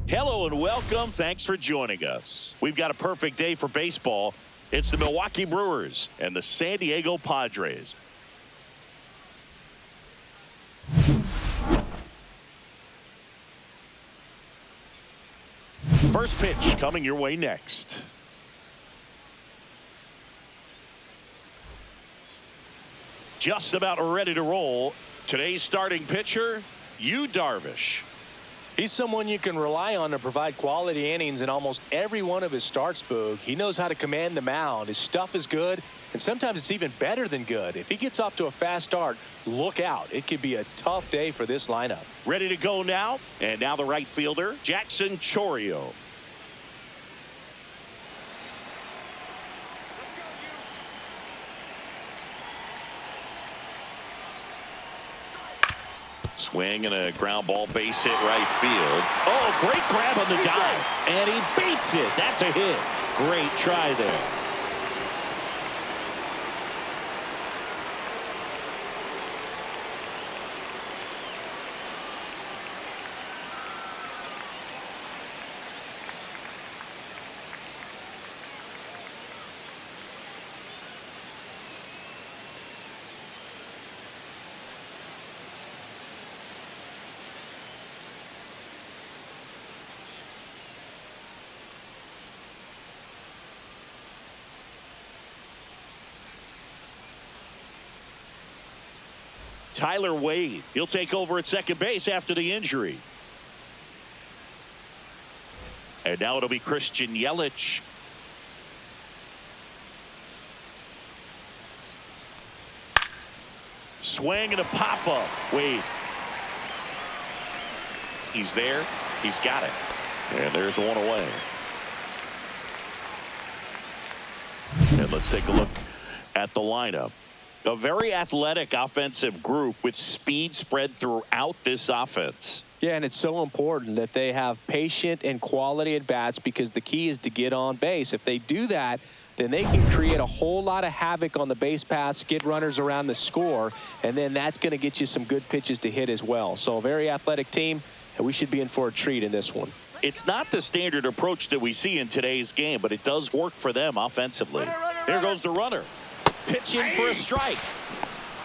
Hello and welcome. Thanks for joining us. We've got a perfect day for baseball. It's the Milwaukee Brewers and the San Diego Padres. First pitch coming your way next. Just about ready to roll. Today's starting pitcher, Yu Darvish. He's someone you can rely on to provide quality innings in almost every one of his starts, Boog. He knows how to command the mound. His stuff is good, and sometimes it's even better than good. If he gets off to a fast start, look out. It could be a tough day for this lineup. Ready to go now. And now the right fielder, Jackson Chourio. Swing and a ground ball, base hit right field. Oh, great grab on the dive. And he beats it. That's a hit. Great try there. Tyler Wade, he'll take over at second base after the injury. And now it'll be Christian Yelich. Swing and a pop-up. Wade. He's there. He's got it. And there's one away. And let's take a look at the lineup. A very athletic offensive group with speed spread throughout this offense. Yeah, and it's so important that they have patient and quality at bats because the key is to get on base. If they do that, then they can create a whole lot of havoc on the base paths, get runners around the score, and then that's going to get you some good pitches to hit as well. So a very athletic team, and we should be in for a treat in this one. It's not the standard approach that we see in today's game, but it does work for them offensively. Here goes the runner. Pitching for a strike.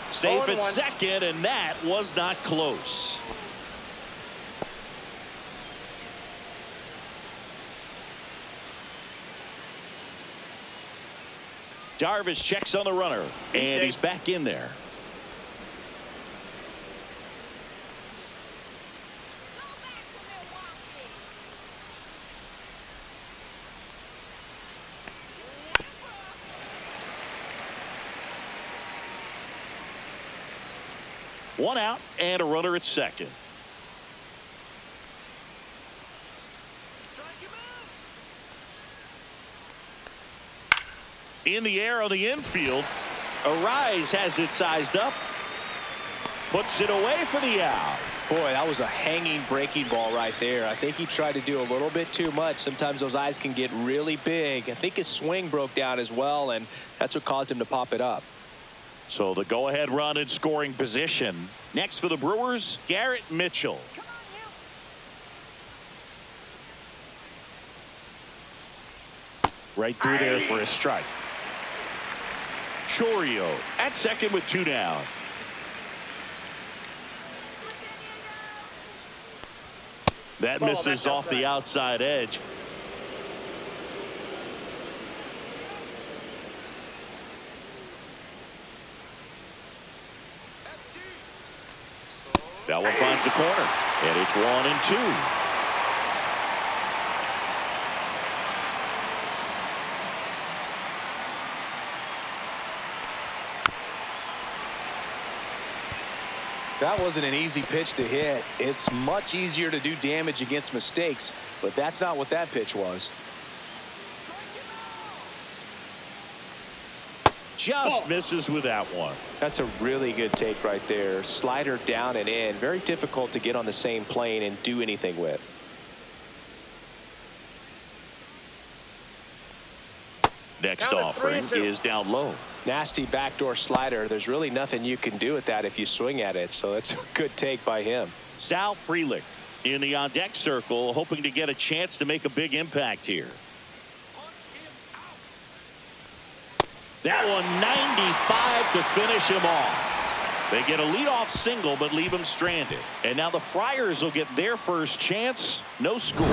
Safe at second, and that was not close. Darvish checks on the runner, and he's back in there. One out and a runner at second. In the air on the infield. Arise has it sized up. Puts it away for the out. Boy, that was a hanging breaking ball right there. I think he tried to do a little bit too much. Sometimes those eyes can get really big. I think his swing broke down as well, and that's what caused him to pop it up. So the go-ahead run in scoring position. Next for the Brewers, Garrett Mitchell. Right through there for a strike. Chourio at second with two down. That misses off the outside edge. That one finds the corner, and it's 1-2. That wasn't an easy pitch to hit. It's much easier to do damage against mistakes, but that's not what that pitch was. Just misses with that one. That's a really good take right there. Slider down and in. Very difficult to get on the same plane and do anything with. Next offering is down low. Nasty backdoor slider. There's really nothing you can do with that if you swing at it. So that's a good take by him. Sal Frelick in the on-deck circle, hoping to get a chance to make a big impact here. That one 95 to finish him off. They get a leadoff single but leave him stranded. And now the Friars will get their first chance. No score.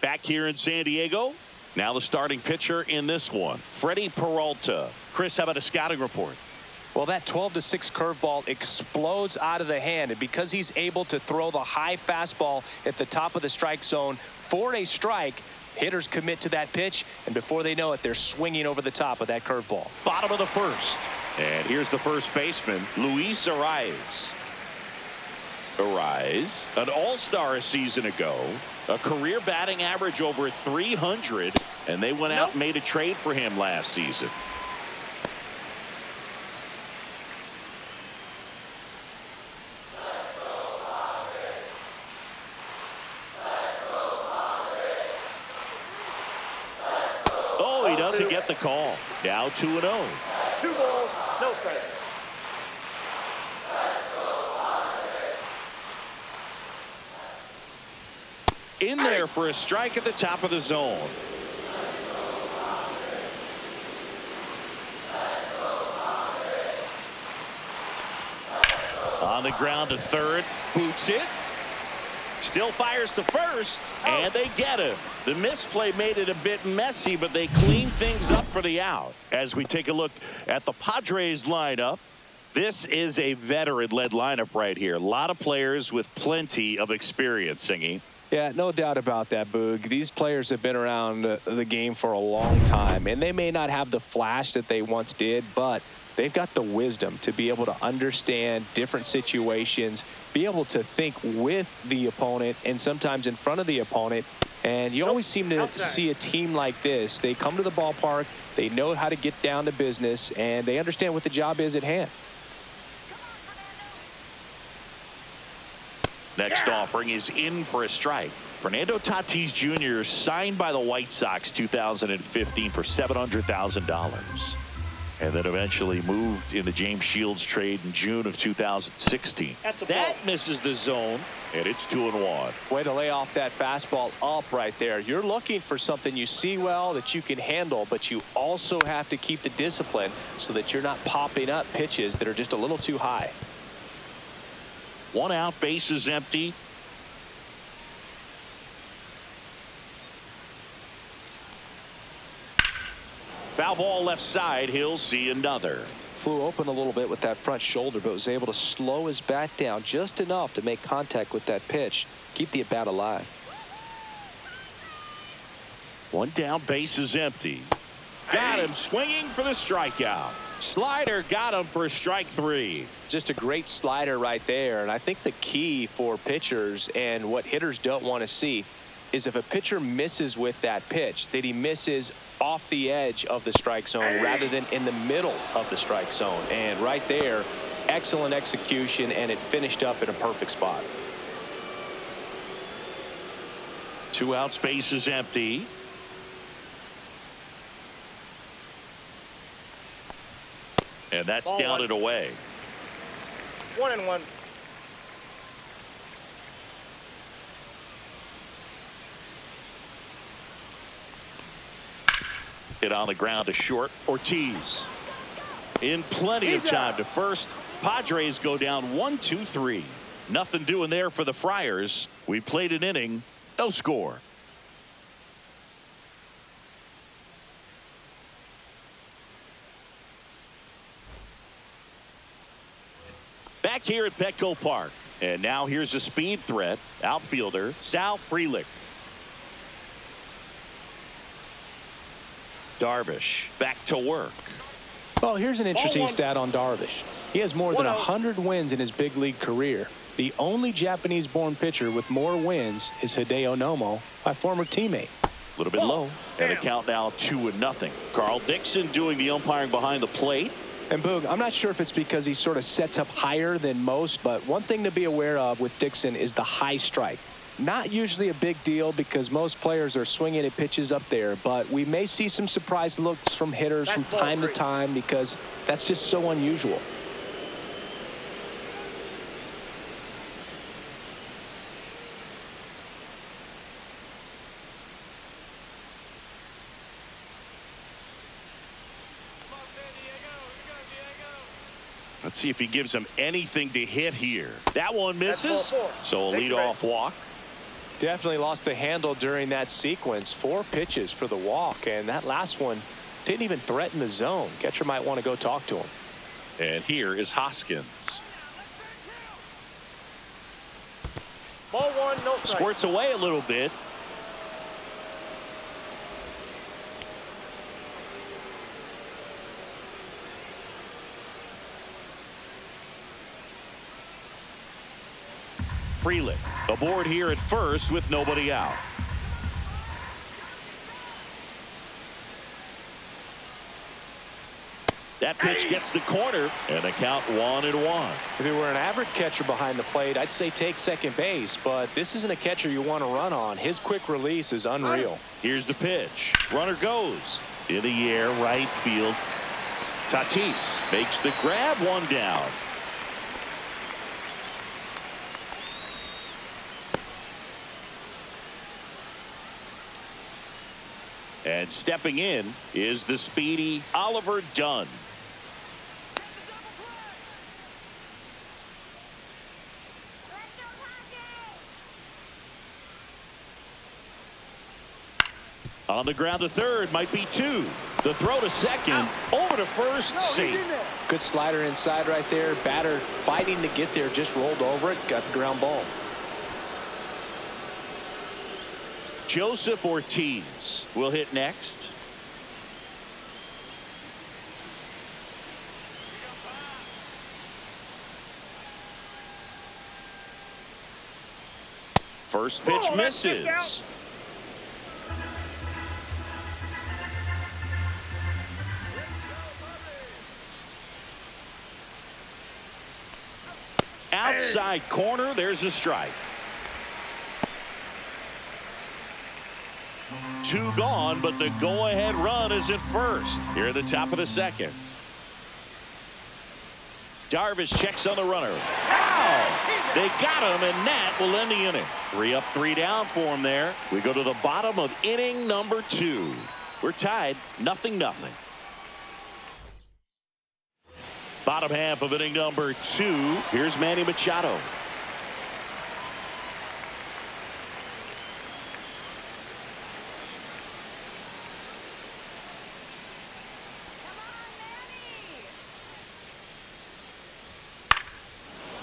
Back here in San Diego. Now the starting pitcher in this one, Freddie Peralta. Chris, how about a scouting report? Well, that 12-6 curveball explodes out of the hand, and because he's able to throw the high fastball at the top of the strike zone for a strike, hitters commit to that pitch, and before they know it, they're swinging over the top of that curveball. Bottom of the first, and here's the first baseman, Luis Arraez. Arraez, an all-star a season ago, a career batting average over 300, and they went out and made a trade for him last season. Oh, he doesn't get the call. Now 2-0. 2 balls, no strike. In there for a strike at the top of the zone. On the ground to third. Boots it. Still fires to first. And they get him. The misplay made it a bit messy, but they clean things up for the out. As we take a look at the Padres lineup, this is a veteran-led lineup right here. A lot of players with plenty of experience, Singy. Yeah, no doubt about that, Boog. These players have been around the game for a long time, and they may not have the flash that they once did, but they've got the wisdom to be able to understand different situations, be able to think with the opponent and sometimes in front of the opponent. And you always seem to see a team like this. They come to the ballpark, they know how to get down to business, and they understand what the job is at hand. Next offering is in for a strike. Fernando Tatis Jr. signed by the White Sox 2015 for $700,000. And then eventually moved in the James Shields trade in June of 2016. That misses the zone, and it's 2-1. Way to lay off that fastball up right there. You're looking for something you see well that you can handle, but you also have to keep the discipline so that you're not popping up pitches that are just a little too high. 1 out, base is empty. Foul ball left side. He'll see another. Flew open a little bit with that front shoulder, but was able to slow his bat down just enough to make contact with that pitch. Keep the at-bat alive. 1 down, base is empty. Got him swinging for the strikeout. Slider got him for strike 3. Just a great slider right there. And I think the key for pitchers and what hitters don't want to see is if a pitcher misses with that pitch, that he misses off the edge of the strike zone rather than in the middle of the strike zone. And right there, excellent execution, and it finished up in a perfect spot. 2 outs, base is empty. And that's down and away. 1-1. Hit on the ground to short. Ortiz in plenty of time to first. Padres go down 1-2-3. Nothing doing there for the Friars. We played an inning, no score. Back here at Petco Park. And now here's a speed threat. Outfielder Sal Frelick. Darvish back to work. Well, here's an interesting stat on Darvish. He has more than 100 wins in his big league career. The only Japanese-born pitcher with more wins is Hideo Nomo, my former teammate. A little bit low. And the count now 2-0. Carl Dixon doing the umpiring behind the plate. And Boog, I'm not sure if it's because he sort of sets up higher than most, but one thing to be aware of with Dixon is the high strike. Not usually a big deal because most players are swinging at pitches up there, but we may see some surprise looks from hitters from time to time because that's just so unusual. Let's see if he gives him anything to hit here. That one misses. So a leadoff walk. Definitely lost the handle during that sequence. 4 pitches for the walk, and that last one didn't even threaten the zone. Catcher might want to go talk to him. And here is Hoskins. Ball 1, no strike. Squirts away a little bit. Freeland aboard here at first with nobody out. That pitch gets the corner and the count 1-1. If he were an average catcher behind the plate, I'd say take second base, but this isn't a catcher you want to run on. His quick release is unreal. Here's the pitch. Runner goes in the air, right field. Tatis makes the grab, 1 down. And stepping in is the speedy Oliver Dunn. On the ground to third, might be 2. The throw to second, over to first, safe. Good slider inside right there. Batter fighting to get there, just rolled over it, got the ground ball. Joseph Ortiz will hit next. First pitch misses. Outside corner, there's a strike. 2 gone, but the go-ahead run is at first. Here at the top of the second. Darvish checks on the runner. Ow! They got him, and that will end the inning. 3 up, 3 down for him there. We go to the bottom of inning number 2. We're tied, 0-0. Bottom half of inning number 2. Here's Manny Machado.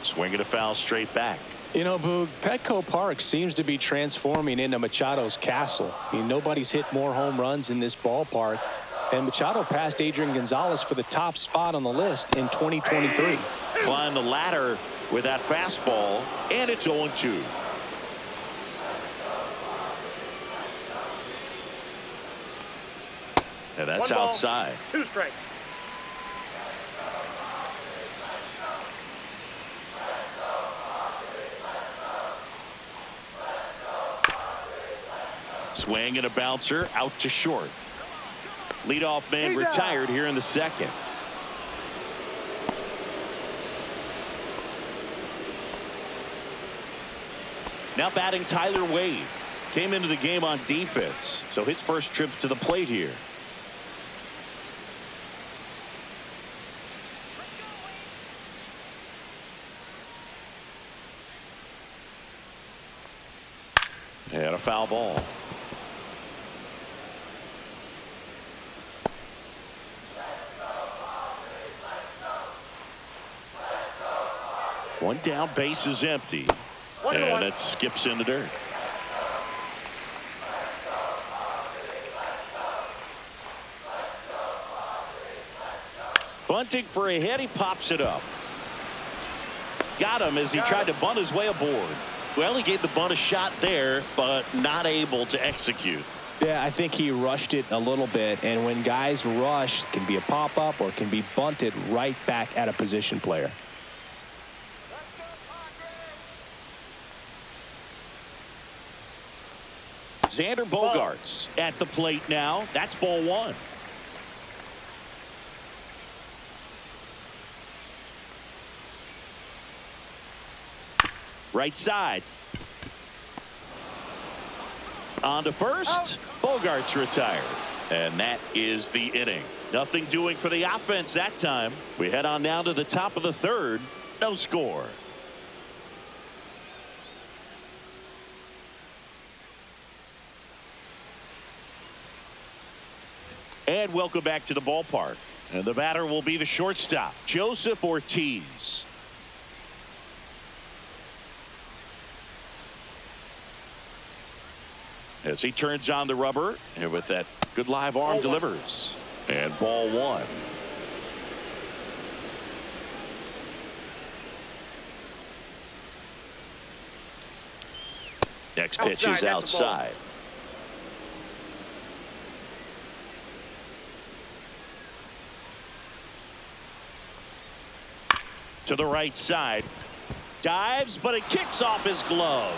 Swinging a foul straight back. You know, Boog, Petco Park seems to be transforming into Machado's castle. I mean, nobody's hit more home runs in this ballpark. And Machado passed Adrian Gonzalez for the top spot on the list in 2023. Climbed the ladder with that fastball, and it's 0-2. And that's outside. 2 strikes. Swing and a bouncer out to short. Leadoff man retired here in the second. Now batting Tyler Wade. Came into the game on defense, so his first trip to the plate here. And a foul ball. One down, base is empty. And it skips in the dirt. Bunting for a hit, he pops it up. Got him as he tried to bunt his way aboard. Well, he gave the bunt a shot there, but not able to execute. Yeah, I think he rushed it a little bit, and when guys rush, it can be a pop-up or it can be bunted right back at a position player. Xander Bogaerts at the plate now. That's ball one. Right side. On to first. Bogaerts retired. And that is the inning. Nothing doing for the offense that time. We head on down to the top of the third. No score. And welcome back to the ballpark. And the batter will be the shortstop, Joseph Ortiz. As he turns on the rubber, and with that good live arm delivers. And ball one. Next pitch is outside. To the right side. Dives, but it kicks off his glove.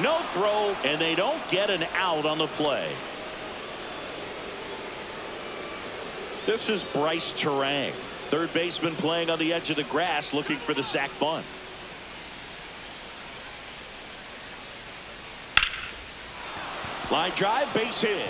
No throw, and they don't get an out on the play. This is Bryce Terang, third baseman playing on the edge of the grass looking for the sac bunt. Line drive, base hit.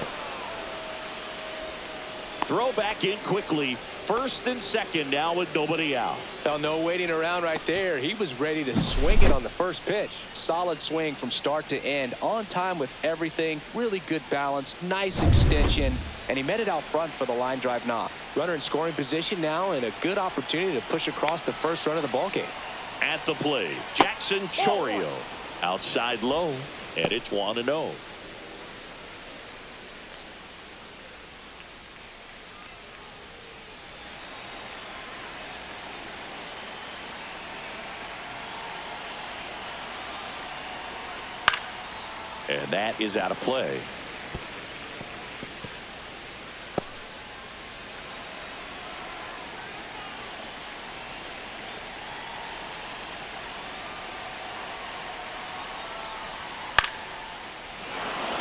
Throw back in quickly. First and second now with nobody out. Oh, no waiting around right there. He was ready to swing it on the first pitch. Solid swing from start to end. On time with everything. Really good balance. Nice extension. And he met it out front for the line drive knock. Runner in scoring position now and a good opportunity to push across the first run of the ballgame. At the plate, Jackson Chourio. Outside low. And it's 1-0. And that is out of play.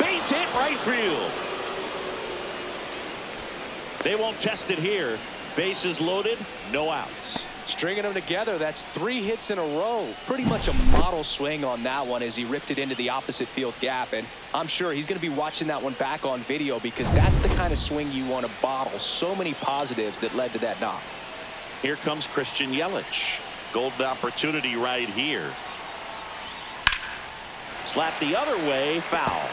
Base hit right field. They won't test it here. Bases loaded, no outs. Stringing them together, that's 3 hits in a row. Pretty much a model swing on that one as he ripped it into the opposite field gap. And I'm sure he's going to be watching that one back on video because that's the kind of swing you want to bottle. So many positives that led to that knock. Here comes Christian Yelich. Golden opportunity right here. Slap the other way, foul.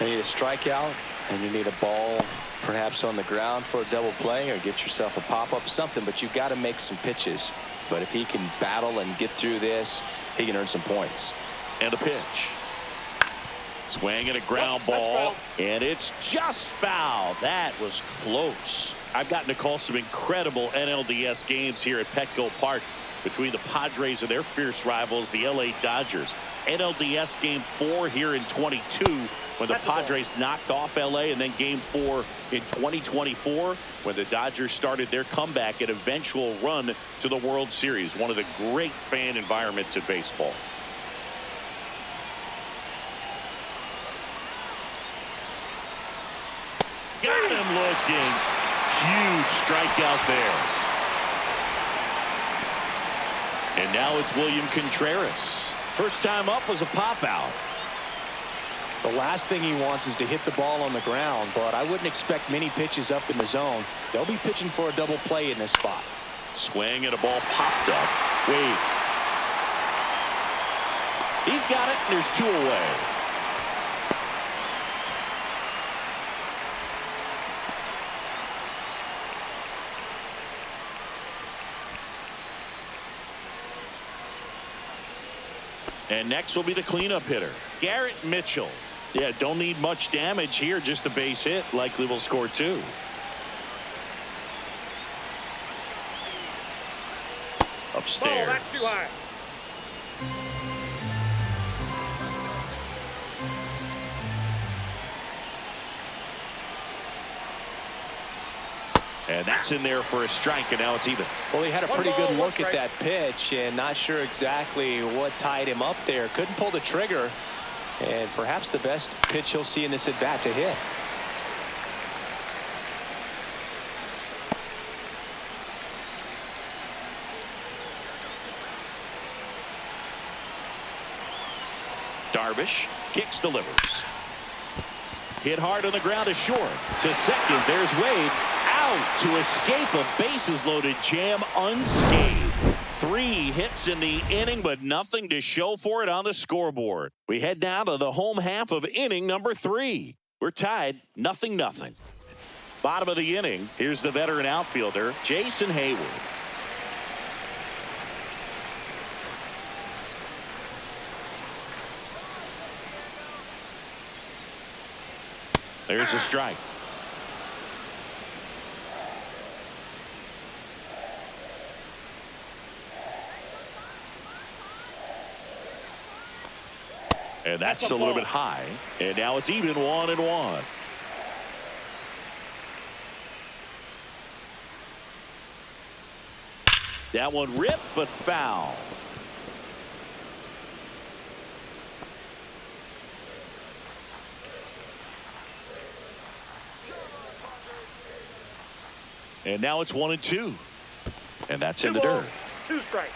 You need a strikeout, and you need a ball perhaps on the ground for a double play or get yourself a pop-up, something, but you've got to make some pitches. But if he can battle and get through this, he can earn some points. And a pitch. Swing and a ground ball, and it's just foul. That was close. I've gotten to call some incredible NLDS games here at Petco Park between the Padres and their fierce rivals, the LA Dodgers. NLDS Game 4 here in 22 when the Padres knocked off LA, and then Game 4 in 2024 when the Dodgers started their comeback and eventual run to the World Series. One of the great fan environments in baseball. Got him looking. Huge strikeout there. And now it's William Contreras. First time up was a pop out. The last thing he wants is to hit the ball on the ground, but I wouldn't expect many pitches up in the zone. They'll be pitching for a double play in this spot. Swing and a ball popped up. Wait. He's got it, and there's 2 away. And next will be the cleanup hitter, Garrett Mitchell. Yeah, don't need much damage here, just a base hit. Likely will score 2. Upstairs. Ball, that's too high. And that's in there for a strike, and now it's even. Well, he had a pretty good look at strike. that pitch and not sure exactly what tied him up there. Couldn't pull the trigger, and perhaps the best pitch he'll see in this at bat to hit. Darvish kicks, delivers. Hit hard on the ground is short. To second, there's Wade. Out to escape a bases loaded jam unscathed. 3 hits in the inning, but nothing to show for it on the scoreboard. We head down to the home half of inning number 3. We're tied 0-0. Bottom of the inning, here's the veteran outfielder, Jason Hayward. There's a strike. And that's a little bit high. And now it's even 1-1. That one ripped, but foul. And now it's 1-2. And that's in the dirt. 2 strikes.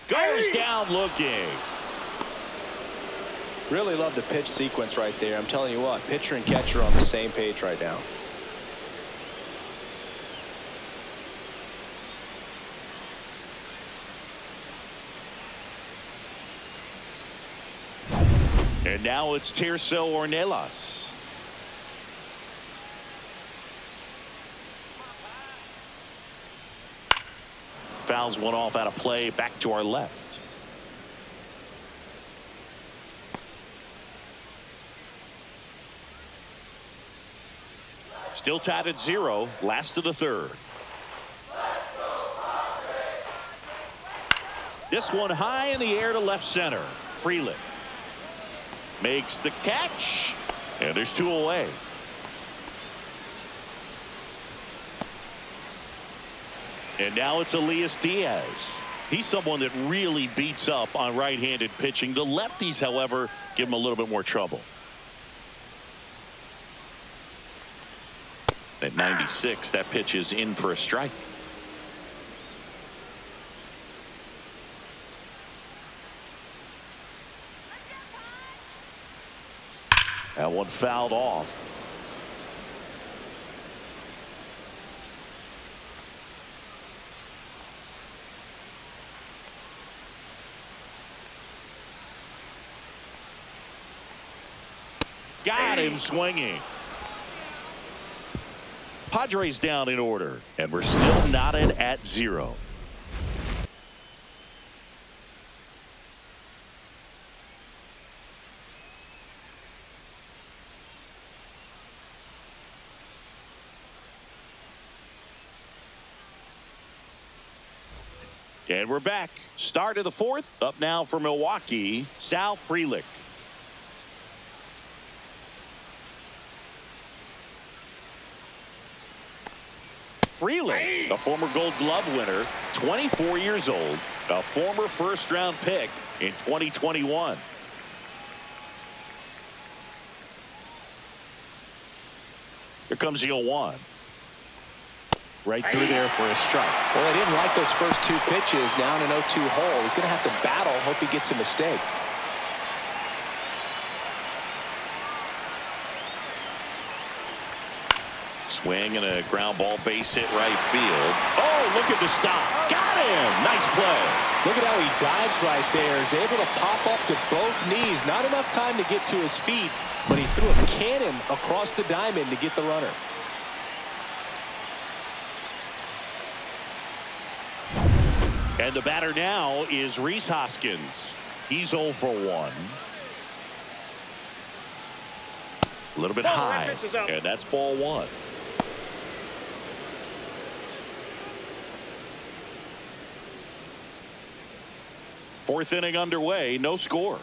Goes down looking. Really love the pitch sequence right there. I'm telling you what, pitcher and catcher are on the same page right now. And now it's Tirso Ornelas. Fouls one off out of play, back to our left. Still tied at 0, last of the 3rd. This one high in the air to left center. Freeland makes the catch, and there's 2 away. And now it's Elias Diaz. He's someone that really beats up on right-handed pitching. The lefties, however, give him a little bit more trouble. At 96, that pitch is in for a strike. That one fouled off. Got him swinging. Padres down in order, and we're still knotted at 0. And we're back. Start of the 4th. Up now for Milwaukee, Sal Frelick. Freeland, a former Gold Glove winner, 24 years old, a former first-round pick in 2021. Here comes the 0-1. Right through there for a strike. Well, he didn't like those first 2 pitches. Now in an 0-2 hole. He's going to have to battle. Hope he gets a mistake. Swing and a ground ball base hit right field. Oh, look at the stop. Got him. Nice play. Look at how he dives right there. He's able to pop up to both knees. Not enough time to get to his feet, but he threw a cannon across the diamond to get the runner. And the batter now is Rhys Hoskins. He's 0 for 1. A little bit high, and that's ball 1. Fourth inning underway, no score.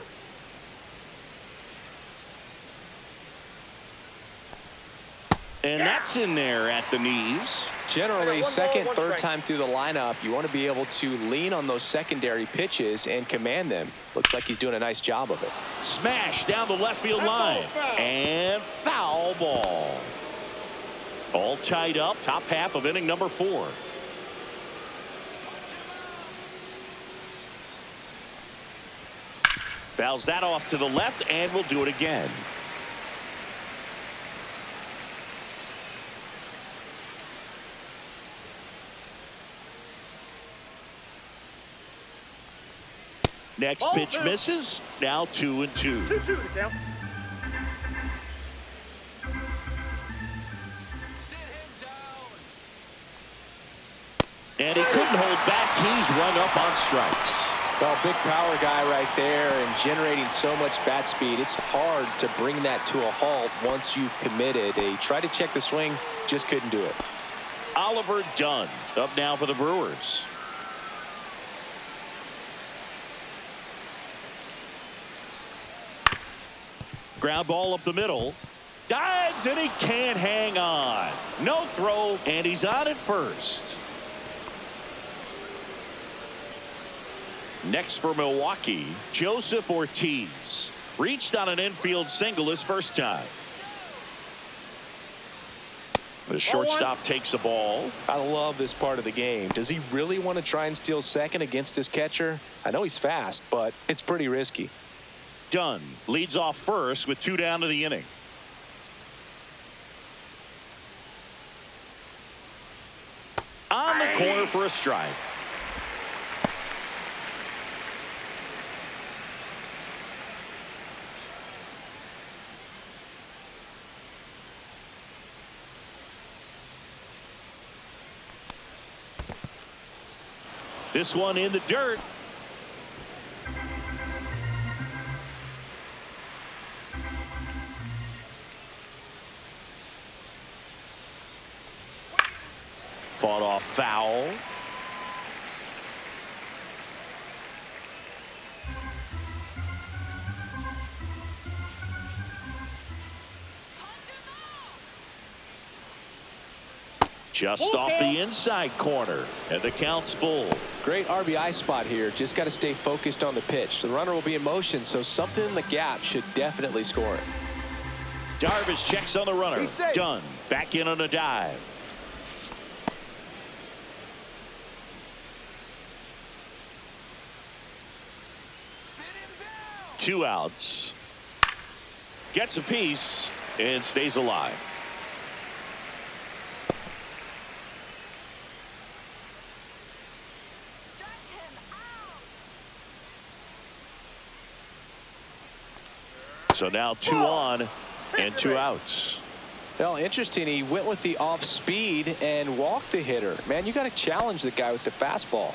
And that's in there at the knees. Generally, second, third time through the lineup, you want to be able to lean on those secondary pitches and command them. Looks like he's doing a nice job of it. Smash down the left field line. And foul ball. All tied up, top half of inning number 4. Fouls that off to the left, and we'll do it again. Next pitch misses. Now 2-2. 2-2 to count. And he couldn't hold back. He's rung up on strikes. Well, big power guy right there and generating so much bat speed. It's hard to bring that to a halt once you've committed. He tried to check the swing, just couldn't do it. Oliver Dunn up now for the Brewers. Ground ball up the middle. Dives, and he can't hang on. No throw, and he's on at first. Next for Milwaukee, Joseph Ortiz. Reached on an infield single his first time. The shortstop takes the ball. I love this part of the game. Does he really want to try and steal second against this catcher? I know he's fast, but it's pretty risky. Dunn leads off first with 2 down to the inning. On the corner for a strike. This one in the dirt. Fought off foul. Just off the inside corner, and the count's full. Great RBI spot here. Just got to stay focused on the pitch. The runner will be in motion, so something in the gap should definitely score it. Darvish checks on the runner. Dunn back in on a dive. Two outs. Gets a piece and stays alive. So now 2 on and 2 outs. Well, interesting. He went with the off speed and walked the hitter. Man, you got to challenge the guy with the fastball.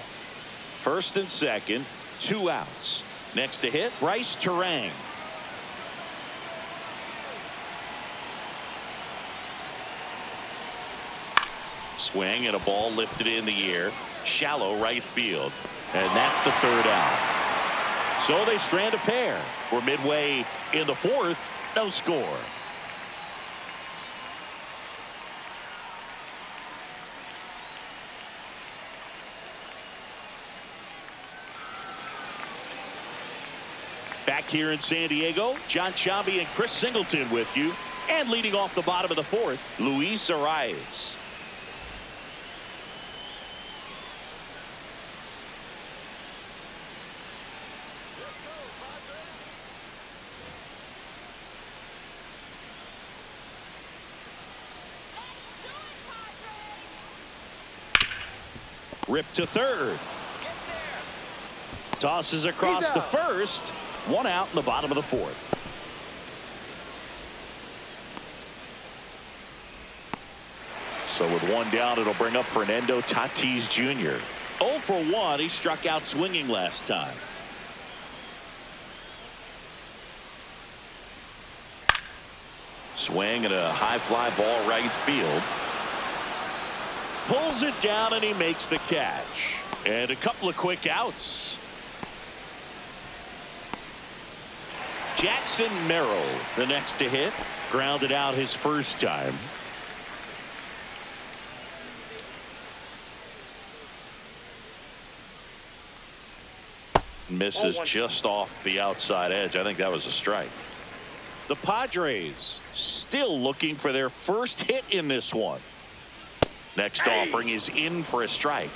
First and second, 2 outs. Next to hit, Bryce Terang. Swing and a ball lifted in the air. Shallow right field. And that's the 3rd out. So they strand a pair. We're midway in the 4th. No score. Back here in San Diego, John Chavi and Chris Singleton with you. And leading off the bottom of the 4th, Luis Arias. Ripped to third. Tosses across to first. One out in the bottom of the fourth. So with one down, it'll bring up Fernando Tatis Jr. 0 for 1. He struck out swinging last time. Swing and a high fly ball right field. Pulls it down and he makes the catch. And a couple of quick outs. Jackson Merrill, the next to hit. Grounded out his first time. Misses just off the outside edge. I think that was a strike. The Padres still looking for their first hit in this one. Next offering is in for a strike.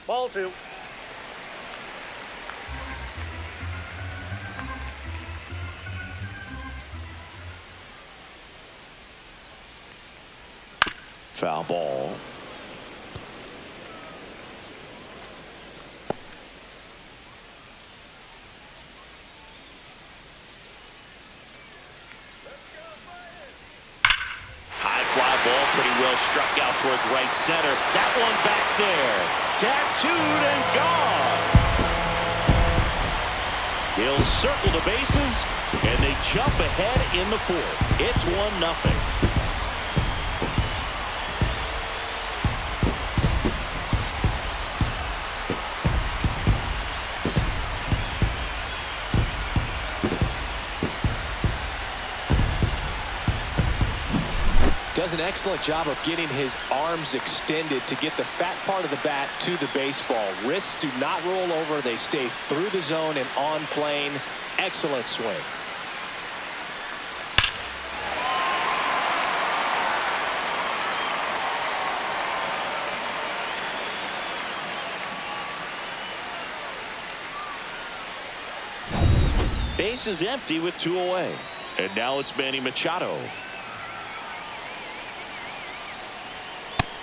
Ball 2. Foul ball. High fly ball, pretty well struck out towards right center. That one back there. Tattooed and gone. He'll circle the bases, and they jump ahead in the fourth. It's 1-0. Does an excellent job of getting his arms extended to get the fat part of the bat to the baseball. Wrists do not roll over. They stay through the zone and on plane. Excellent swing. Base is empty with 2 away. And now it's Manny Machado.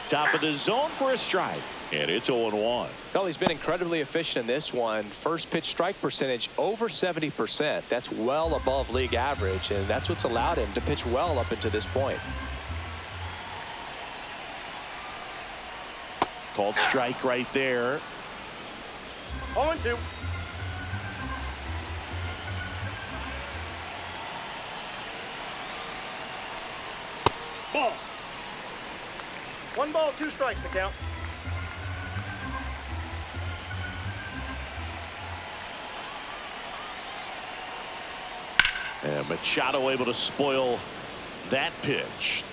Top of the zone for a strike. And it's 0-1. Well, he's been incredibly efficient in this one. First pitch strike percentage over 70%. That's well above league average, and that's what's allowed him to pitch well up until this point. Called strike right there. 0-2. Ball. 1 ball, 2 strikes to count. And Machado able to spoil that pitch.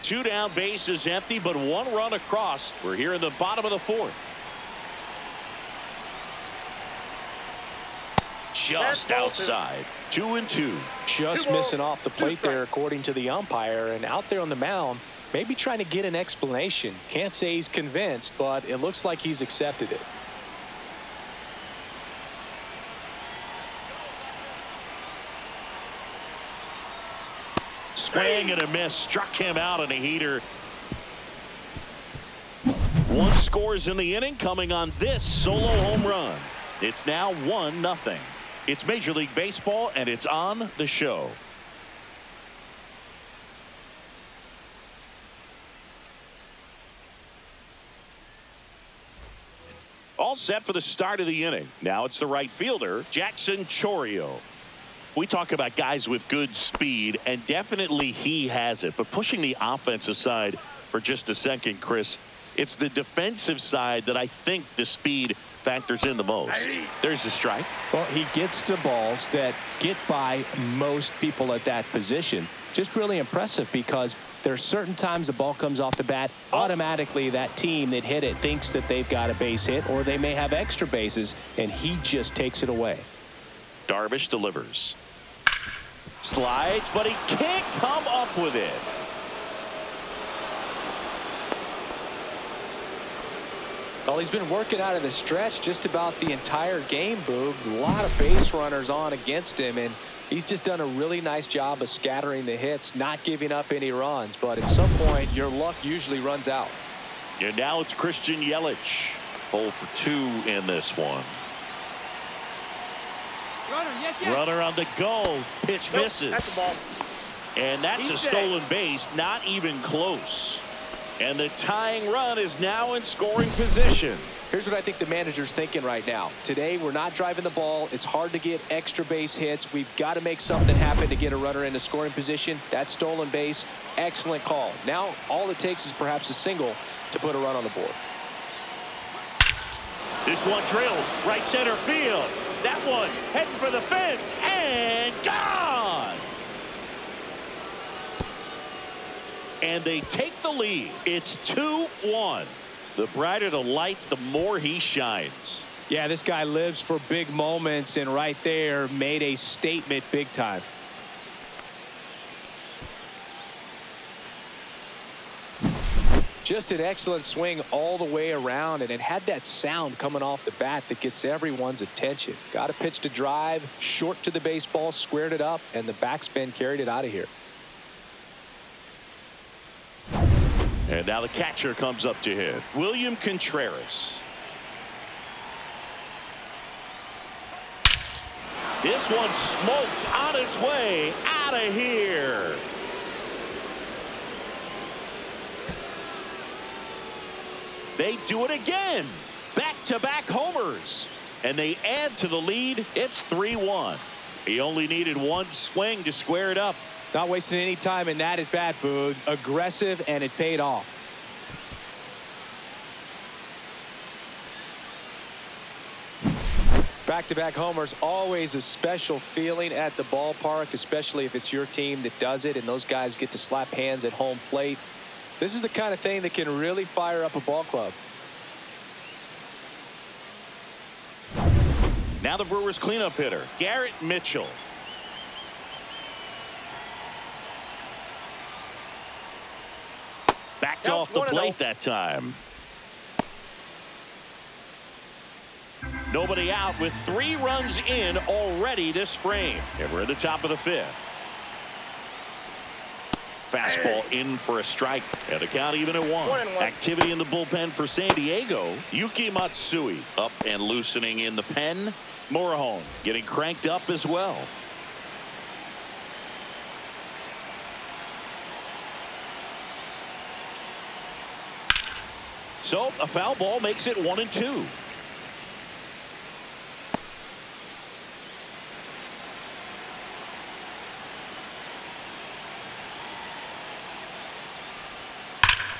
2 down, bases empty, but 1 run across. We're here in the bottom of the fourth. Just outside. 2-2. Just missing off the plate there, according to the umpire, and out there on the mound, maybe trying to get an explanation. Can't say he's convinced, but it looks like he's accepted it. Swing and a miss. Struck him out in a heater. 1 scores in the inning, coming on this solo home run. It's now 1-0. It's Major League Baseball, and it's on the show. All set for the start of the inning. Now it's the right fielder, Jackson Chourio. We talk about guys with good speed, and definitely he has it. But pushing the offense aside for just a second, Chris, it's the defensive side that I think the speed factors in the most. There's the strike. Well, he gets to balls that get by most people at that position. Just really impressive, because there are certain times the ball comes off the bat, automatically that team that hit it thinks that they've got a base hit, or they may have extra bases, and he just takes it away. Darvish delivers. Slides, but he can't come up with it. Well, he's been working out of the stretch just about the entire game, Boog. A lot of base runners on against him, and He's just done a really nice job of scattering the hits, not giving up any runs. But at some point, your luck usually runs out. And now it's Christian Yelich. 0 for 2 in this one. Runner, yes, yes. Runner on the go. Pitch misses. That's the ball. And that's a stolen base. Not even close. And the tying run is now in scoring position. Here's what I think the manager's thinking right now. Today, we're not driving the ball. It's hard to get extra base hits. We've got to make something happen to get a runner into scoring position. That stolen base, excellent call. Now, all it takes is perhaps a single to put a run on the board. This one drilled right center field. That one heading for the fence and gone. And they take the lead. It's 2-1. The brighter the lights, the more he shines. Yeah, this guy lives for big moments, and right there made a statement big time. Just an excellent swing all the way around, and it had that sound coming off the bat that gets everyone's attention. Got a pitch to drive, short to the baseball, squared it up, and the backspin carried it out of here. And now the catcher comes up to hit. William Contreras. This one smoked on its way out of here. They do it again. Back-to-back homers. And they add to the lead. It's 3-1. He only needed one swing to square it up. Not wasting any time in that at bat, Boog. Aggressive, and it paid off. Back-to-back homers, always a special feeling at the ballpark, especially if it's your team that does it and those guys get to slap hands at home plate. This is the kind of thing that can really fire up a ball club. Now the Brewers cleanup hitter, Garrett Mitchell. Backed off the plate that time. Nobody out with 3 runs in already this frame. And we're at the top of the 5th. Fastball in for a strike. And the count even at 1. Activity in the bullpen for San Diego. Yuki Matsui up and loosening in the pen. Morejon getting cranked up as well. So a foul ball makes it 1-2.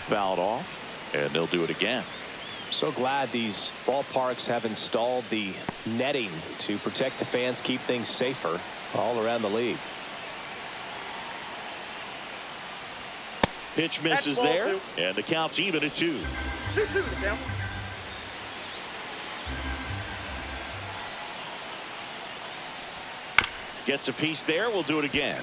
Fouled off, and they'll do it again. So glad these ballparks have installed the netting to protect the fans, keep things safer all around the league. Pitch misses there, and the count's even at 2. 2-2 the count. Gets a piece there. We'll do it again.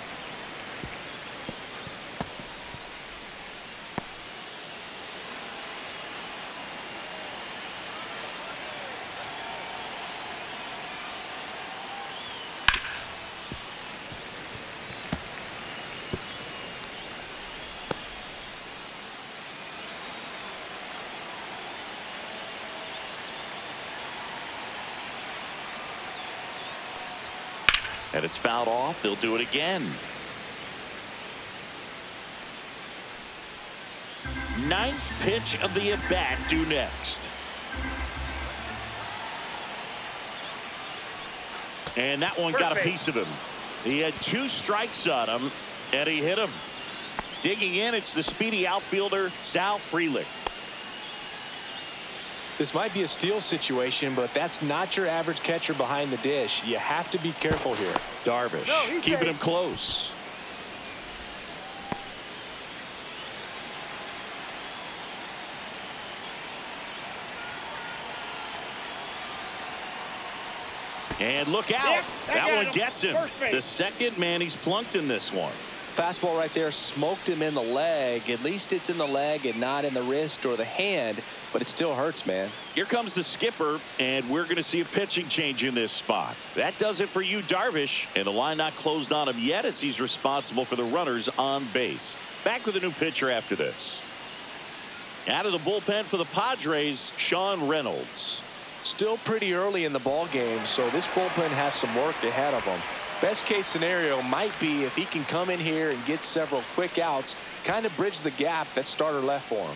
And it's fouled off. They'll do it again. 9th pitch of the at-bat due next. And that one got a piece of him. He had 2 strikes on him, and he hit him. Digging in, it's the speedy outfielder, Sal Frelick. This might be a steal situation, but that's not your average catcher behind the dish. You have to be careful here. Darvish keeping him close. And look out. That one gets him. The second man he's plunked in this one. fastball right there smoked him in the leg. At least it's in the leg and not in the wrist or the hand, but it still hurts, man. Here comes the skipper, and we're going to see a pitching change in this spot. That does it for you, Darvish, and the line not closed on him yet as he's responsible for the runners on base. Back with a new pitcher after this. Out of the bullpen for the Padres, Sean Reynolds. Still pretty early in the ball game, so this bullpen has some work ahead of them. Best case scenario might be if he can come in here and get several quick outs, kind of bridge the gap that starter left for him.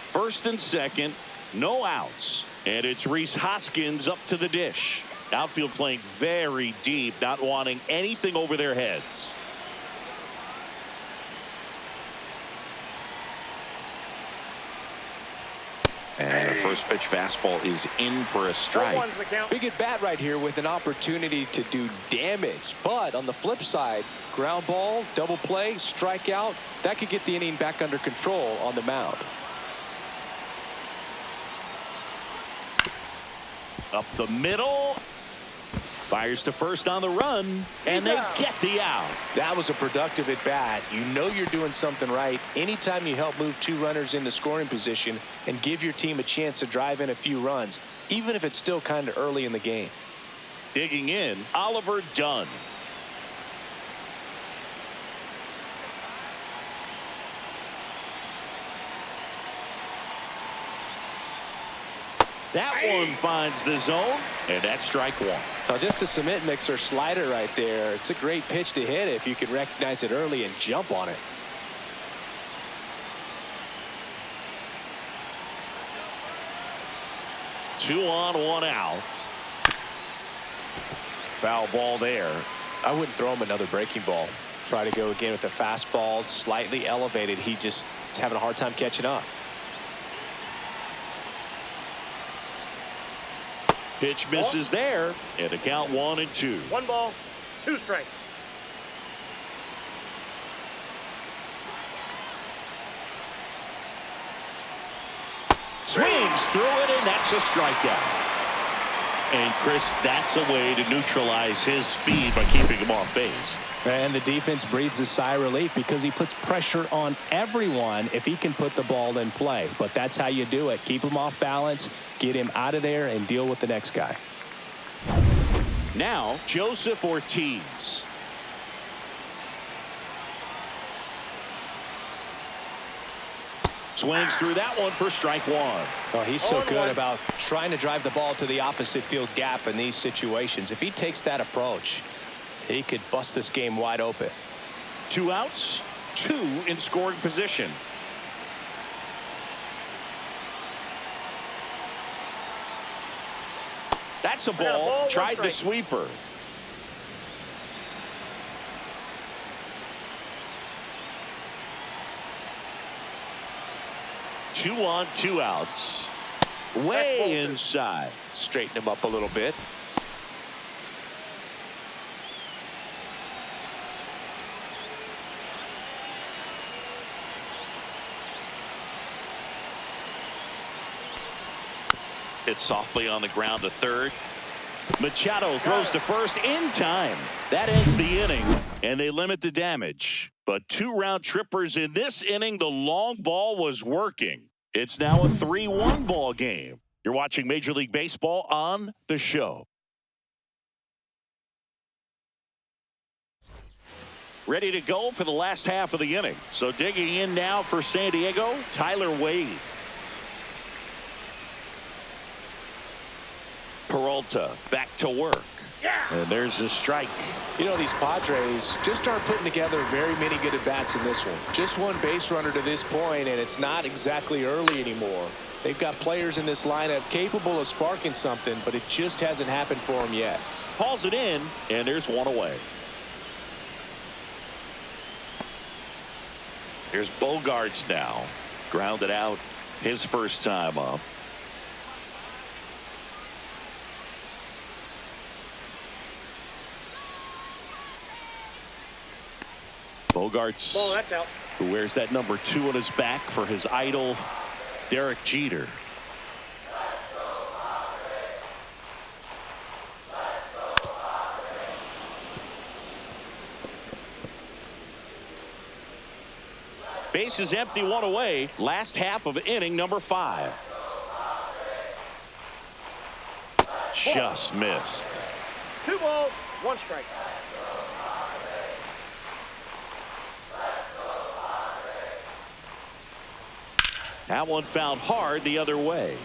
First and second, no outs, and it's Rhys Hoskins up to the dish. Outfield playing very deep, not wanting anything over their heads. And the first pitch fastball is in for a strike. Big at bat right here with an opportunity to do damage. But on the flip side, ground ball, double play, strikeout, that could get the inning back under control on the mound. Up the middle. Fires to first on the run, and they get the out. That was a productive at bat. You know you're doing something right anytime you help move two runners into scoring position and give your team a chance to drive in a few runs, even if it's still kind of early in the game. Digging in, Oliver Dunn. That one finds the zone, and that's strike one. Now just a cement mixer slider right there. It's a great pitch to hit if you can recognize it early and jump on it. Two on, one out. Foul ball there. I wouldn't throw him another breaking ball. Try to go again with the fastball, slightly elevated. He just is having a hard time catching up. Pitch misses there, and the count 1-2. 1 ball, 2 strikes. Swings through it, and that's a strikeout. And Chris, that's a way to neutralize his speed by keeping him off base. And the defense breathes a sigh of relief because he puts pressure on everyone if he can put the ball in play. But that's how you do it. Keep him off balance, get him out of there, and deal with the next guy. Now, Joseph Ortiz. Swings through that one for strike one. Oh, he's so good about trying to drive the ball to the opposite field gap in these situations. If he takes that approach, he could bust this game wide open. 2 outs, 2 in scoring position. That's a ball. Tried the sweeper. Two on, 2 outs. Way inside. Straighten him up a little bit. Hit softly on the ground to third. Machado throws to first in time. That ends the inning, and they limit the damage. But 2 round trippers in this inning. The long ball was working. It's now a 3-1 ball game. You're watching Major League Baseball on the show. Ready to go for the last half of the inning. So digging in now for San Diego, Tyler Wade. Peralta back to work. And there's the strike. You know, these Padres just aren't putting together very many good at-bats in this one. Just 1 base runner to this point, and it's not exactly early anymore. They've got players in this lineup capable of sparking something, but it just hasn't happened for them yet. Calls it in, and there's 1 away. Here's Bogarts now. Grounded out his first time up. Bogarts, That's out. who wears that number 2 on his back for his idol, Derek Jeter. Base is empty, one away. Last half of inning number 5. Just missed. 2 balls, 1 strike. That one fouled hard the other way.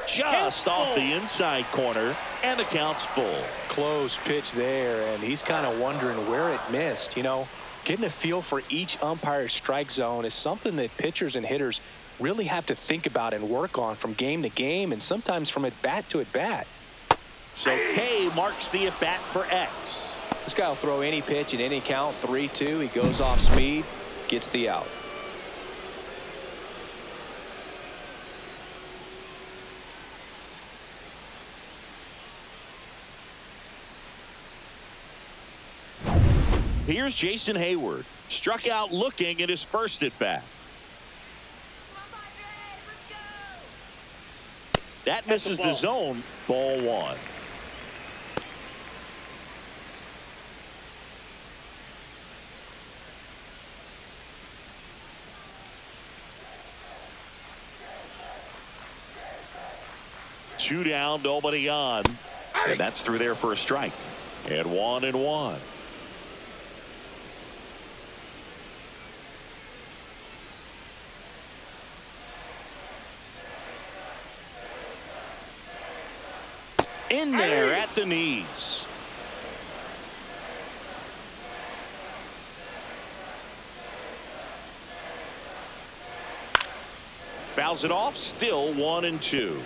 Just off the inside corner, and the count's full. Close pitch there, and he's kind of wondering where it missed. You know, getting a feel for each umpire's strike zone is something that pitchers and hitters really have to think about and work on from game to game, and sometimes from at bat to at bat. So K marks the at bat for X. This guy will throw any pitch at any count. 3-2. He goes off speed, gets the out. Here's Jason Hayward. Struck out looking at his first at bat. That misses the zone. Ball 1. Two down, nobody on. And that's through there for a strike. And 1-1. In there at the knees. Fouls it off, still 1-2.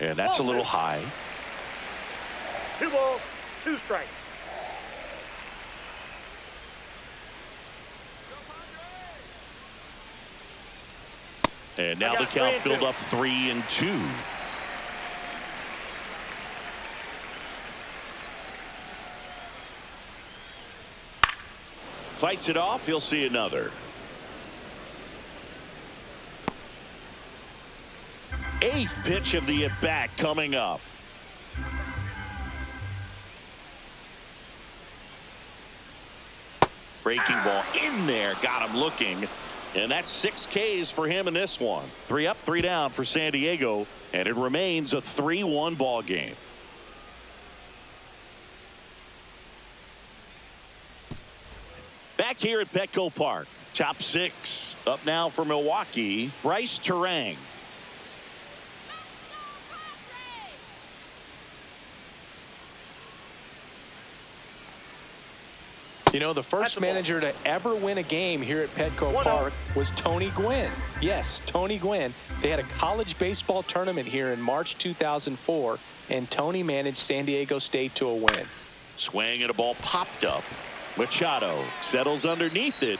And that's a little high. 2 balls, 2 strikes. And now the count filled up 3-2. Fights it off. He'll see another. 8th pitch of the at bat coming up. Breaking ball in there, got him looking. And that's 6 Ks for him in this one. 3 up, 3 down for San Diego, and it remains a 3-1 ball game. Back here at Petco Park, top 6 up now for Milwaukee. Bryce Terang. You know, the first manager to ever win a game here at Petco Park was Tony Gwynn. Yes, Tony Gwynn. They had a college baseball tournament here in March 2004, and Tony managed San Diego State to a win. Swing and a ball popped up. Machado settles underneath it.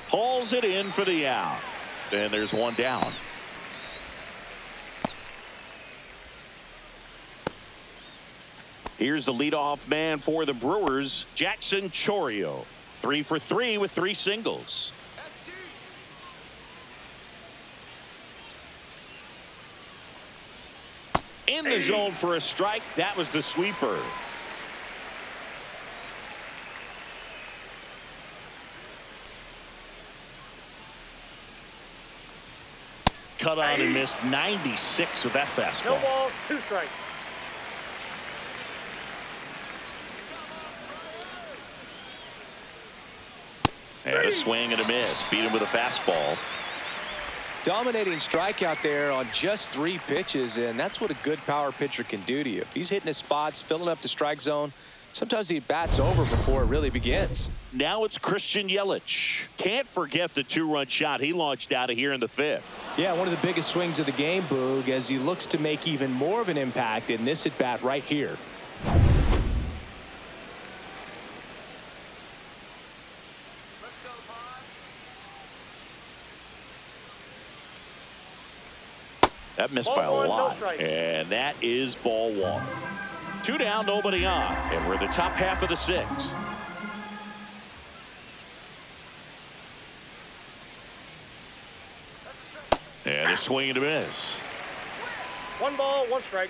Pulls it in for the out. And there's one down. Here's the leadoff man for the Brewers, Jackson Chourio. 3 for 3 with 3 singles. In the zone for a strike. That was the sweeper. Cut on and missed 96 with that fastball. No ball, 2 strikes. And a swing and a miss. Beat him with a fastball. Dominating strikeout there on just 3 pitches, and that's what a good power pitcher can do to you. If he's hitting his spots, filling up the strike zone, sometimes he bats over before it really begins. Now it's Christian Yelich. Can't forget the 2-run shot he launched out of here in the 5th. Yeah, one of the biggest swings of the game, Boog, as he looks to make even more of an impact in this at bat right here. That missed by a lot, and that is ball 1. Two down, nobody on, and we're in the top half of the sixth. And a swing and a miss. 1 ball, 1 strike.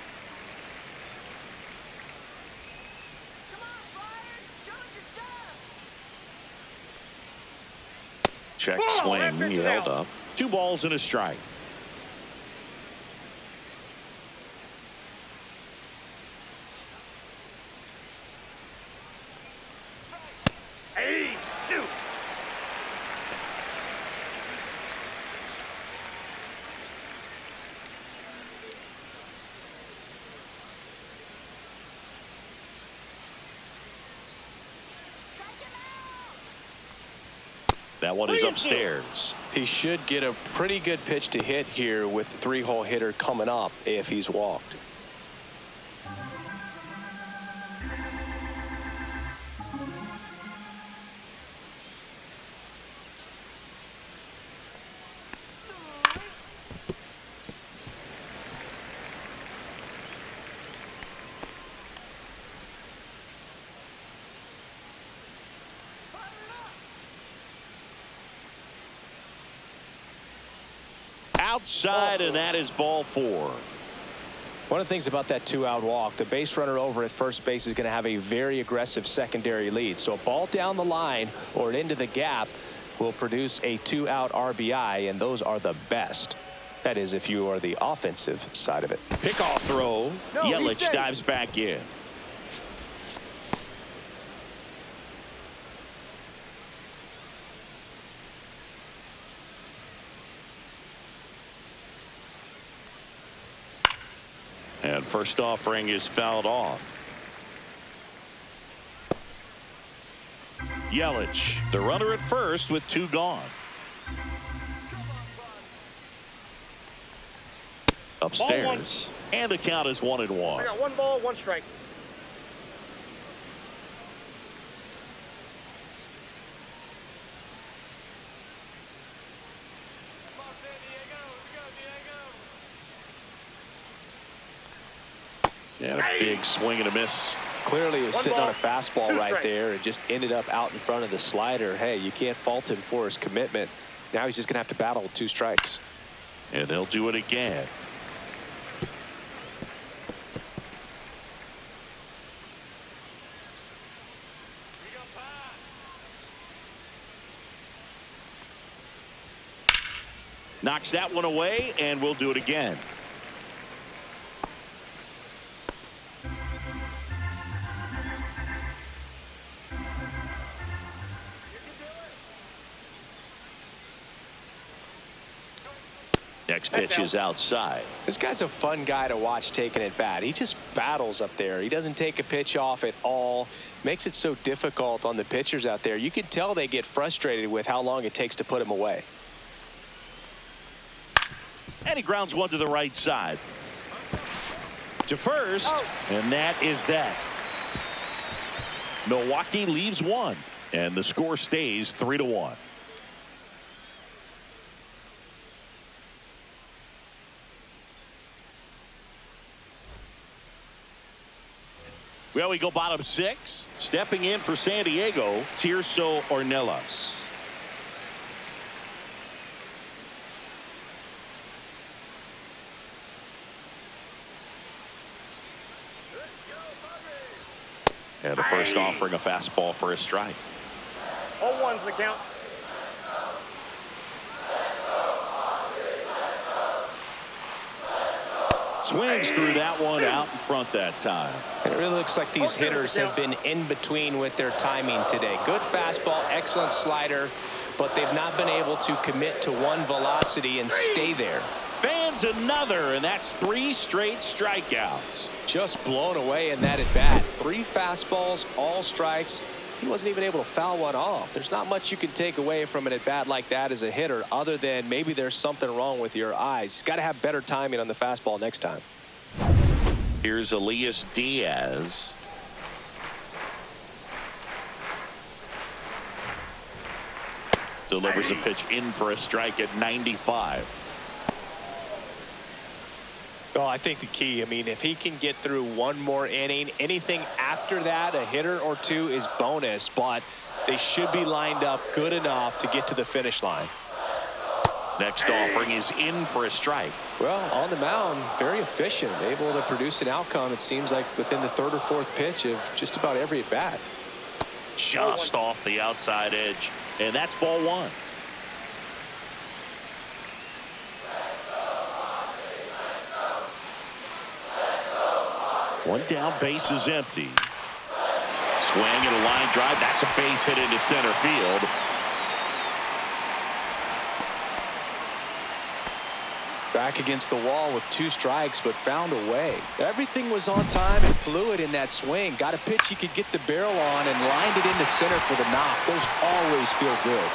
Check swing. He held up. 2 balls and a strike. Hey, shoot. That one is upstairs. He should get a pretty good pitch to hit here with the 3-hole hitter coming up if he's walked. Outside, and that is ball 4. One of the things about that 2-out walk, the base runner over at first base is going to have a very aggressive secondary lead. So a ball down the line or into the gap will produce a 2-out RBI, and those are the best. That is, if you are the offensive side of it. Pickoff throw. No, Yelich dives back in. And first offering is fouled off. Yelich, the runner at first with 2 gone. Upstairs. And the count is 1-1. I got 1 ball, 1 strike. And a big swing and a miss. Clearly he was 1 sitting ball, on a fastball 2 right strikes. there and just ended up out in front of the slider. Hey, you can't fault him for his commitment. Now he's just going to have to battle with 2 strikes. And they'll do it again. Knocks that one away, and we'll do it again. Next pitch is outside. This guy's a fun guy to watch taking at bat. He just battles up there. He doesn't take a pitch off at all. Makes it so difficult on the pitchers out there. You can tell they get frustrated with how long it takes to put him away. And he grounds one to the right side. To first, and that is that. Milwaukee leaves 1, and the score stays 3-1. Well, we go bottom 6. Stepping in for San Diego, Tirso Ornelas. And the first offering a fastball for a strike. 0-1's the count. Swings through that one out in front that time. It really looks like these hitters have been in between with their timing today. Good fastball, excellent slider, but they've not been able to commit to one velocity and stay there. Fans another, and that's 3 straight strikeouts. Just blown away in that at bat. 3 fastballs, all strikes. He wasn't even able to foul one off. There's not much you can take away from an at bat like that as a hitter, other than maybe there's something wrong with your eyes. Got to have better timing on the fastball next time. Here's Elias Diaz. Delivers a pitch in for a strike at 95. Oh, I think the key, I mean, if he can get through one more inning, anything after that, a hitter or two is bonus, but they should be lined up good enough to get to the finish line. Next offering is in for a strike. Well, on the mound, very efficient, able to produce an outcome, it seems like, within the third or fourth pitch of just about every at bat. Just off the outside edge, and that's ball one. One down, base is empty. Swing and a line drive. That's a base hit into center field. Back against the wall with 2 strikes, but found a way. Everything was on time and fluid in that swing. Got a pitch he could get the barrel on and lined it into center for the knock. Those always feel good.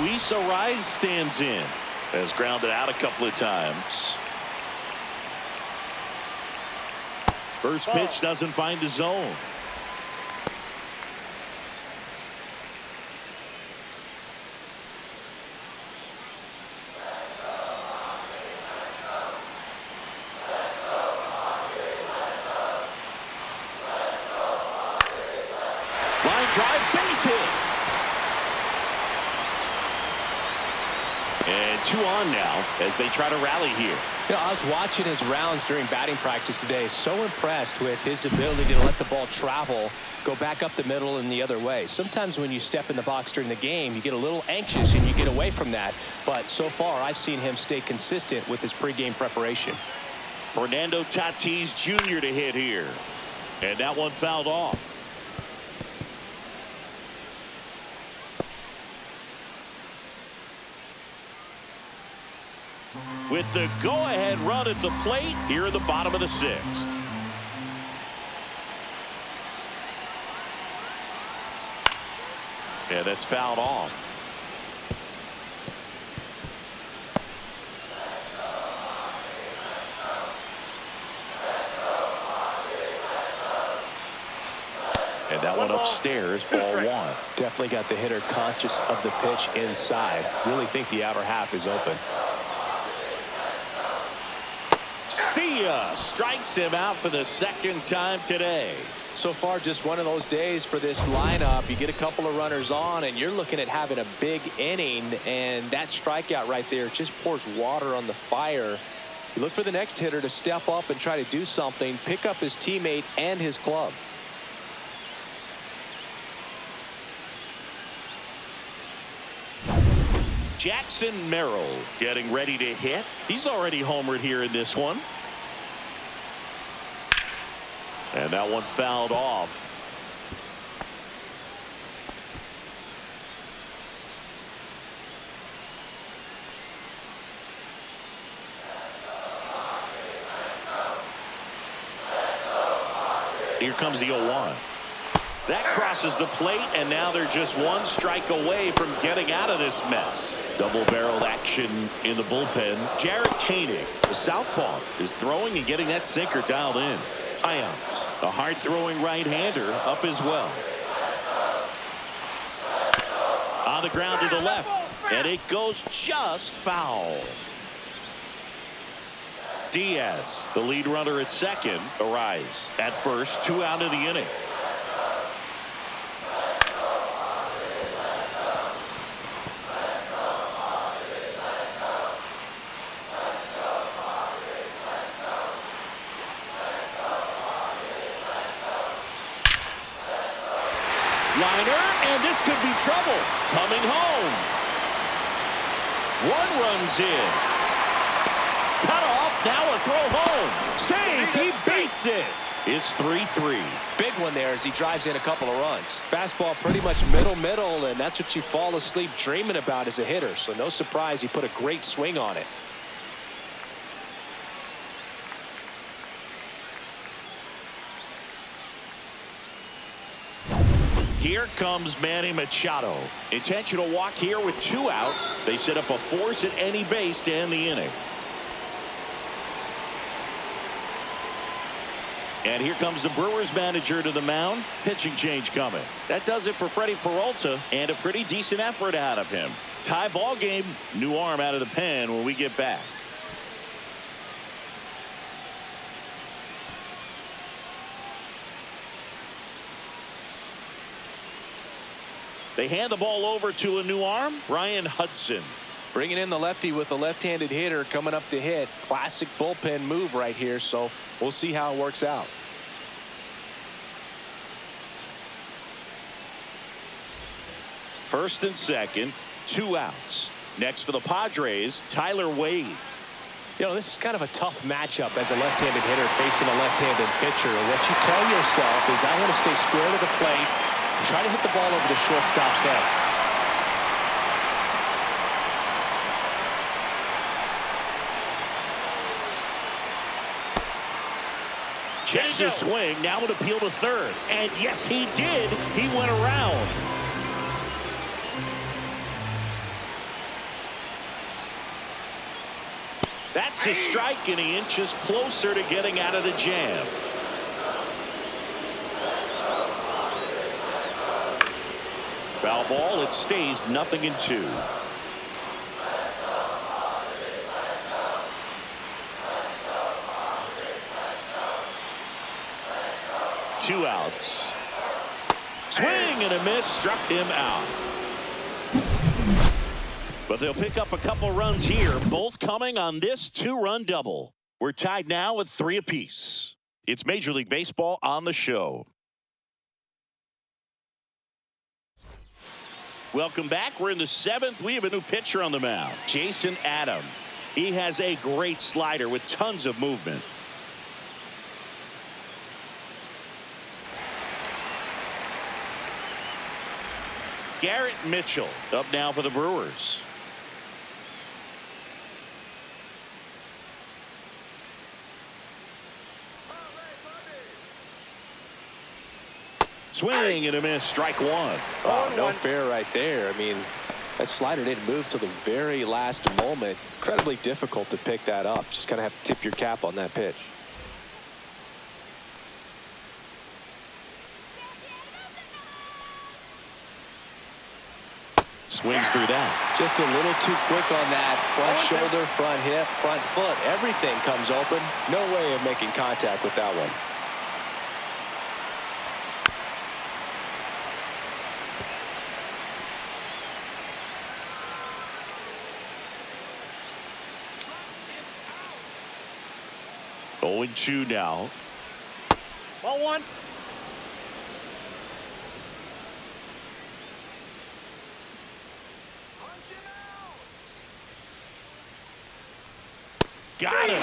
Luis Ariz stands in. Has grounded out a couple of times. First pitch doesn't find the zone. Line drive, base hit. And 2 on now as they try to rally here. You know, I was watching his rounds during batting practice today. So impressed with his ability to let the ball travel, go back up the middle and the other way. Sometimes when you step in the box during the game, you get a little anxious and you get away from that. But so far, I've seen him stay consistent with his pregame preparation. Fernando Tatis Jr. to hit here. And that one fouled off. With the go-ahead run at the plate here in the bottom of the 6th. Yeah, that's fouled off. And that one upstairs, ball 1. Definitely got the hitter conscious of the pitch inside. Really think the outer half is open. See ya! Strikes him out for the 2nd time today. So far, just one of those days for this lineup. You get a couple of runners on, and you're looking at having a big inning, and that strikeout right there just pours water on the fire. You look for the next hitter to step up and try to do something, pick up his teammate and his club. Jackson Merrill getting ready to hit. He's already homered here in this one. And that one fouled off. Here comes the 0-1. That crosses the plate, and now they're just 1 strike away from getting out of this mess. Double-barreled action in the bullpen. Jarrett Koenig, the southpaw, is throwing and getting that sinker dialed in. Ions, a hard-throwing right-hander, up as well. On the ground to the left, and it goes just foul. Diaz, the lead runner at second, Ariz at first, 2 out of the inning. Liner, and this could be trouble. Coming home. 1 runs in. Cut off, now a throw home. Save, he beats it. It's 3-3. Big one there as he drives in a couple of runs. Fastball pretty much middle, and that's what you fall asleep dreaming about as a hitter. So no surprise he put a great swing on it. Here comes Manny Machado. Intentional walk here with 2 out. They set up a force at any base to end the inning. And here comes the Brewers manager to the mound. Pitching change coming. That does it for Freddie Peralta, and a pretty decent effort out of him. Tie ball game. New arm out of the pen when we get back. They hand the ball over to a new arm, Brian Hudson. Bringing in the lefty with a left-handed hitter coming up to hit. Classic bullpen move right here, so we'll see how it works out. First and second, 2 outs. Next for the Padres, Tyler Wade. You know, this is kind of a tough matchup as a left-handed hitter facing a left-handed pitcher. What you tell yourself is I want to stay square to the plate, try to hit the ball over the shortstop's head. Checks his swing, now an appeal to third. And yes, he did. He went around. That's a strike, and he inches closer to getting out of the jam. Foul ball, it stays 0-2. Two outs. Swing and a miss, struck him out. But they'll pick up a couple runs here, both coming on this 2-run double. We're tied now at 3 apiece. It's Major League Baseball on the show. Welcome back. We're in the 7th. We have a new pitcher on the mound, Jason Adam. He has a great slider with tons of movement. Garrett Mitchell up now for the Brewers. Swing and a miss, strike one. Oh, no fair right there. I mean, that slider didn't move till the very last moment. Incredibly difficult to pick that up. Just kind of have to tip your cap on that pitch. Swings through that. Just a little too quick on that. Front shoulder, front hip, front foot. Everything comes open. No way of making contact with that one. Oh, 0-2 now. Ball 1. Got him.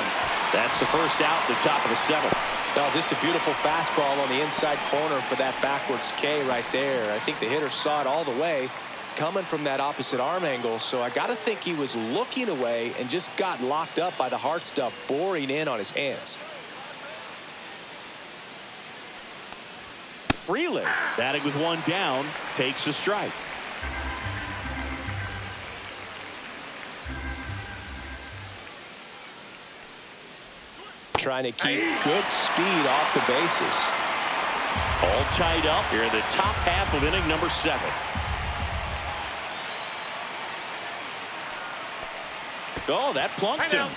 That's the first out, the top of the 7th. No, just a beautiful fastball on the inside corner for that backwards K right there. I think the hitter saw it all the way coming from that opposite arm angle. So I got to think he was looking away and just got locked up by the hard stuff boring in on his hands. Freeland, batting with 1 down, takes a strike. Trying to keep good speed off the bases. All tied up here in the top half of inning number 7. Oh, that plunked him.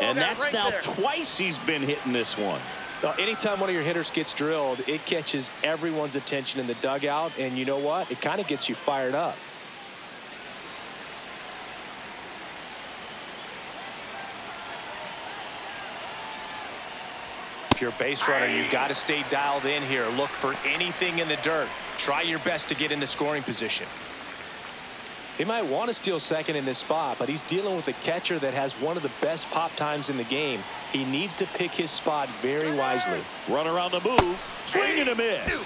And that's now twice he's been hitting this one. Well, anytime one of your hitters gets drilled, it catches everyone's attention in the dugout. And you know what? It kind of gets you fired up. If you're a base runner, you've got to stay dialed in here. Look for anything in the dirt. Try your best to get into scoring position. He might want to steal second in this spot, but he's dealing with a catcher that has one of the best pop times in the game. He needs to pick his spot very wisely. Runner on the move. Swing and a miss.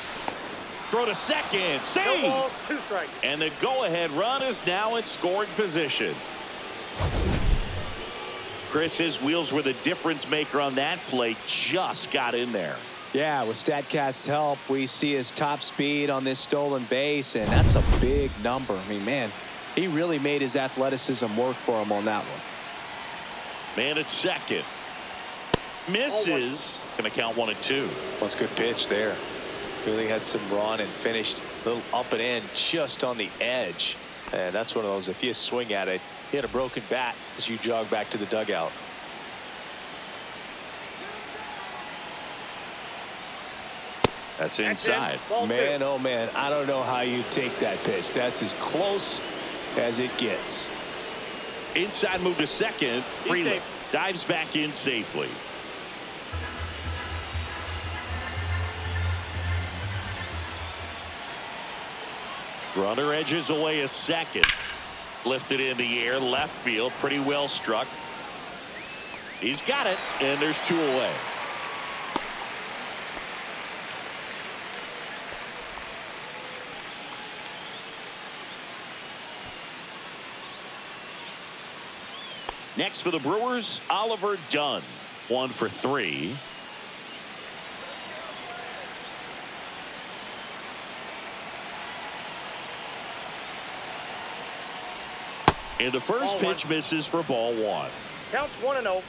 Throw to second. Save. No balls, 2 strikes. And the go-ahead run is now in scoring position. Chris, his wheels were the difference maker on that play. Just got in there. Yeah, with StatCast's help, we see his top speed on this stolen base, and that's a big number. I mean, man, he really made his athleticism work for him on that one. Man at second. Misses. Going to count 1-2. Well, it's a good pitch there. Really had some run and finished a little up and in just on the edge. And that's one of those, if you swing at it, hit a broken bat as you jog back to the dugout. That's inside. Man, oh man, I don't know how you take that pitch. That's as close as it gets. Inside move to second. Freeland dives back in safely. Runner edges away at second. Lifted in the air, left field, pretty well struck. He's got it, and there's 2 away. Next for the Brewers, Oliver Dunn. 1 for 3. And the first pitch misses for ball 1. Counts 1-0.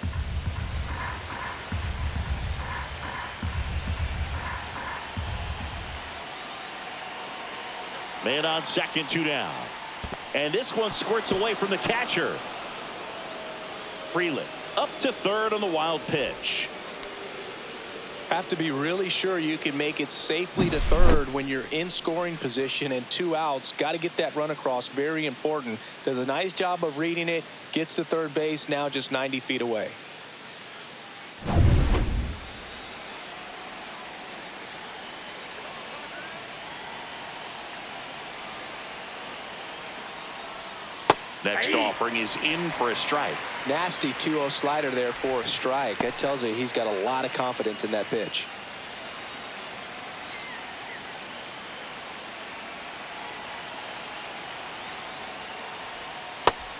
Man on second, 2 down. And this one squirts away from the catcher. Freeland up to third on the wild pitch. Have to be really sure you can make it safely to third when you're in scoring position and 2 outs. Got to get that run across. Very important. Does a nice job of reading it. Gets to third base. Now just 90 feet away. Next offering is in for a strike. Nasty 2-0 slider there for a strike. That tells you he's got a lot of confidence in that pitch.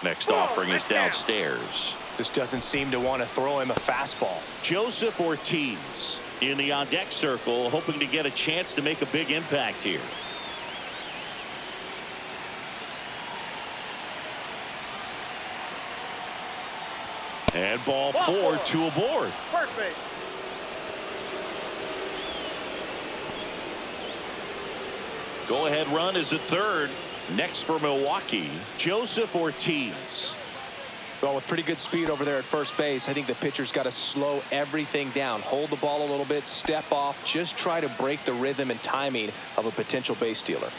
Next offering is downstairs. Just doesn't seem to want to throw him a fastball. Joseph Ortiz in the on-deck circle, hoping to get a chance to make a big impact here. And ball 4, 2 aboard. First base. Go-ahead run is at third. Next for Milwaukee, Joseph Ortiz. Well, with pretty good speed over there at first base, I think the pitcher's got to slow everything down. Hold the ball a little bit, step off, just try to break the rhythm and timing of a potential base stealer.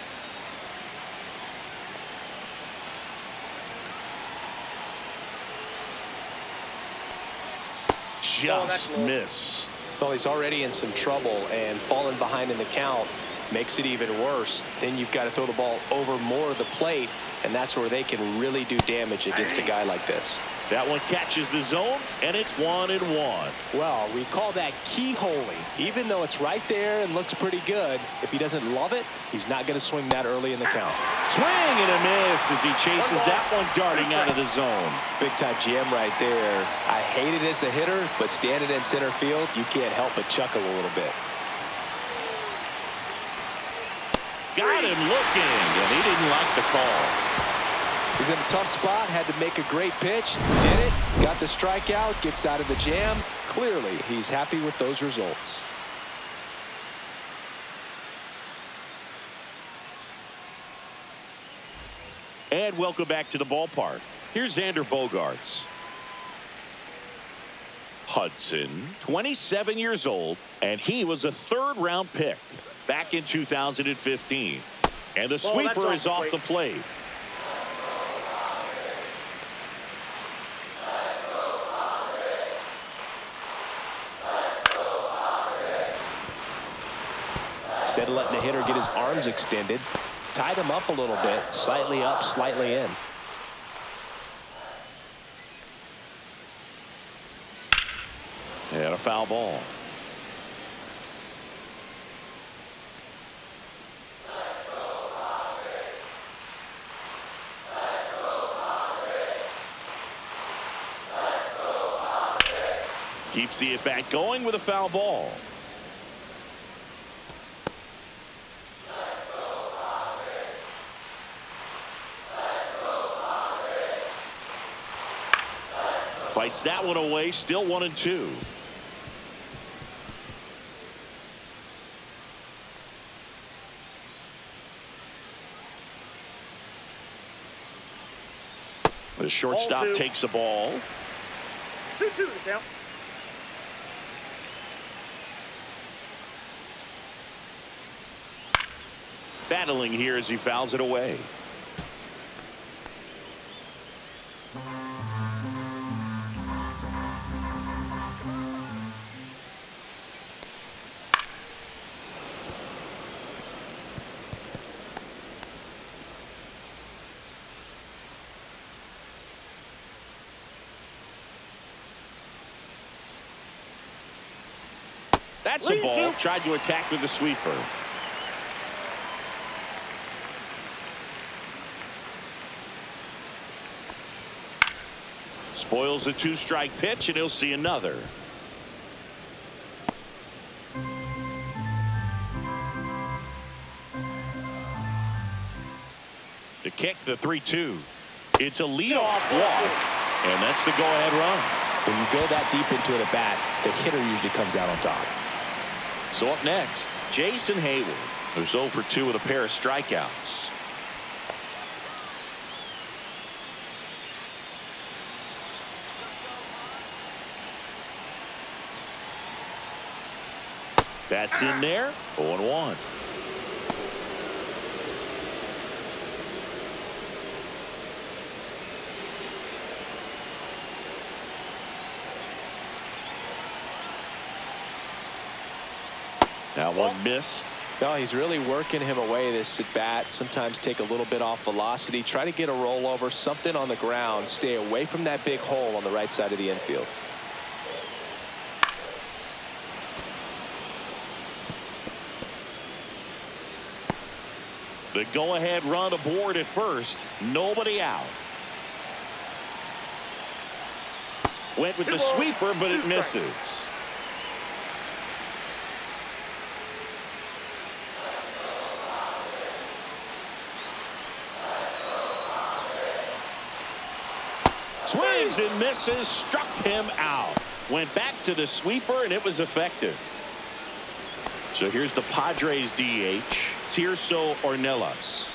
Just missed. Well, he's already in some trouble, and falling behind in the count makes it even worse. Then you've got to throw the ball over more of the plate, and that's where they can really do damage against a guy like this. That one catches the zone, and it's 1-1. Well, we call that keyholing. Even though it's right there and looks pretty good, if he doesn't love it, he's not going to swing that early in the count. Swing and a miss as he chases that one darting out of the zone. Big time jam right there. I hate it as a hitter, but standing in center field, you can't help but chuckle a little bit. Got him looking, and he didn't like the call. He's in a tough spot, had to make a great pitch, did it, got the strikeout, gets out of the jam. Clearly, he's happy with those results. And welcome back to the ballpark. Here's Xander Bogaerts. Hudson, 27 years old, and he was a third-round pick back in 2015. And the sweeper is off the plate. Instead of letting the hitter get his arms extended, tied him up a little bit, slightly up, slightly in. And a foul ball. Keeps the at-bat going with a foul ball. Fights that one away, still 1-2. The shortstop takes the ball. 2-2 the count. Battling here as he fouls it away. That's a ball. Tried to attack with the sweeper. Spoils the 2-strike pitch, and he'll see another. To kick the 3-2. It's a leadoff walk, and that's the go-ahead run. When you go that deep into it at bat, the hitter usually comes out on top. So up next, Jason Hayward, who's 0 for 2 with a pair of strikeouts. That's in there. 0-1. That one missed. No, he's really working him away this at bat. Sometimes take a little bit off velocity. Try to get a rollover, something on the ground. Stay away from that big hole on the right side of the infield. The go-ahead run aboard at first. Nobody out. Went with the sweeper, but it misses. Swings and misses, struck him out. Went back to the sweeper, and it was effective. So here's the Padres DH, Tirso Ornelas.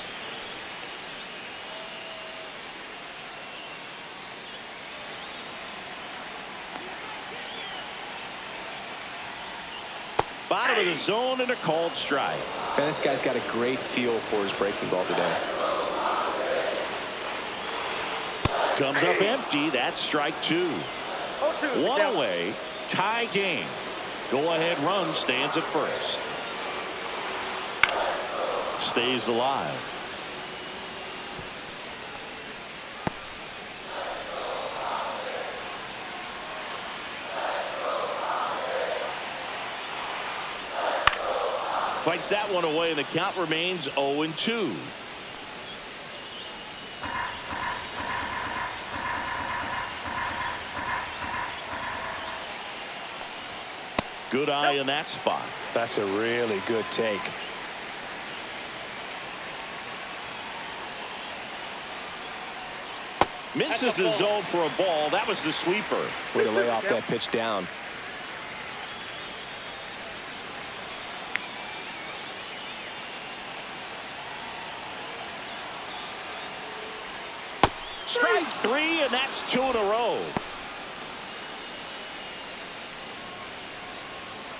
Bottom of the zone and a called strike. And this guy's got a great feel for his breaking ball today. Comes up empty. That's strike 2. 0-2 One away. Tie game. Go-ahead run stands at first. Stays alive. Fights that one away, and the count remains 0-2. Good eye in that spot. That's a really good take. Misses the zone for a ball. That was the sweeper. Way to lay off that pitch down. Strike 3, and that's 2 in a row.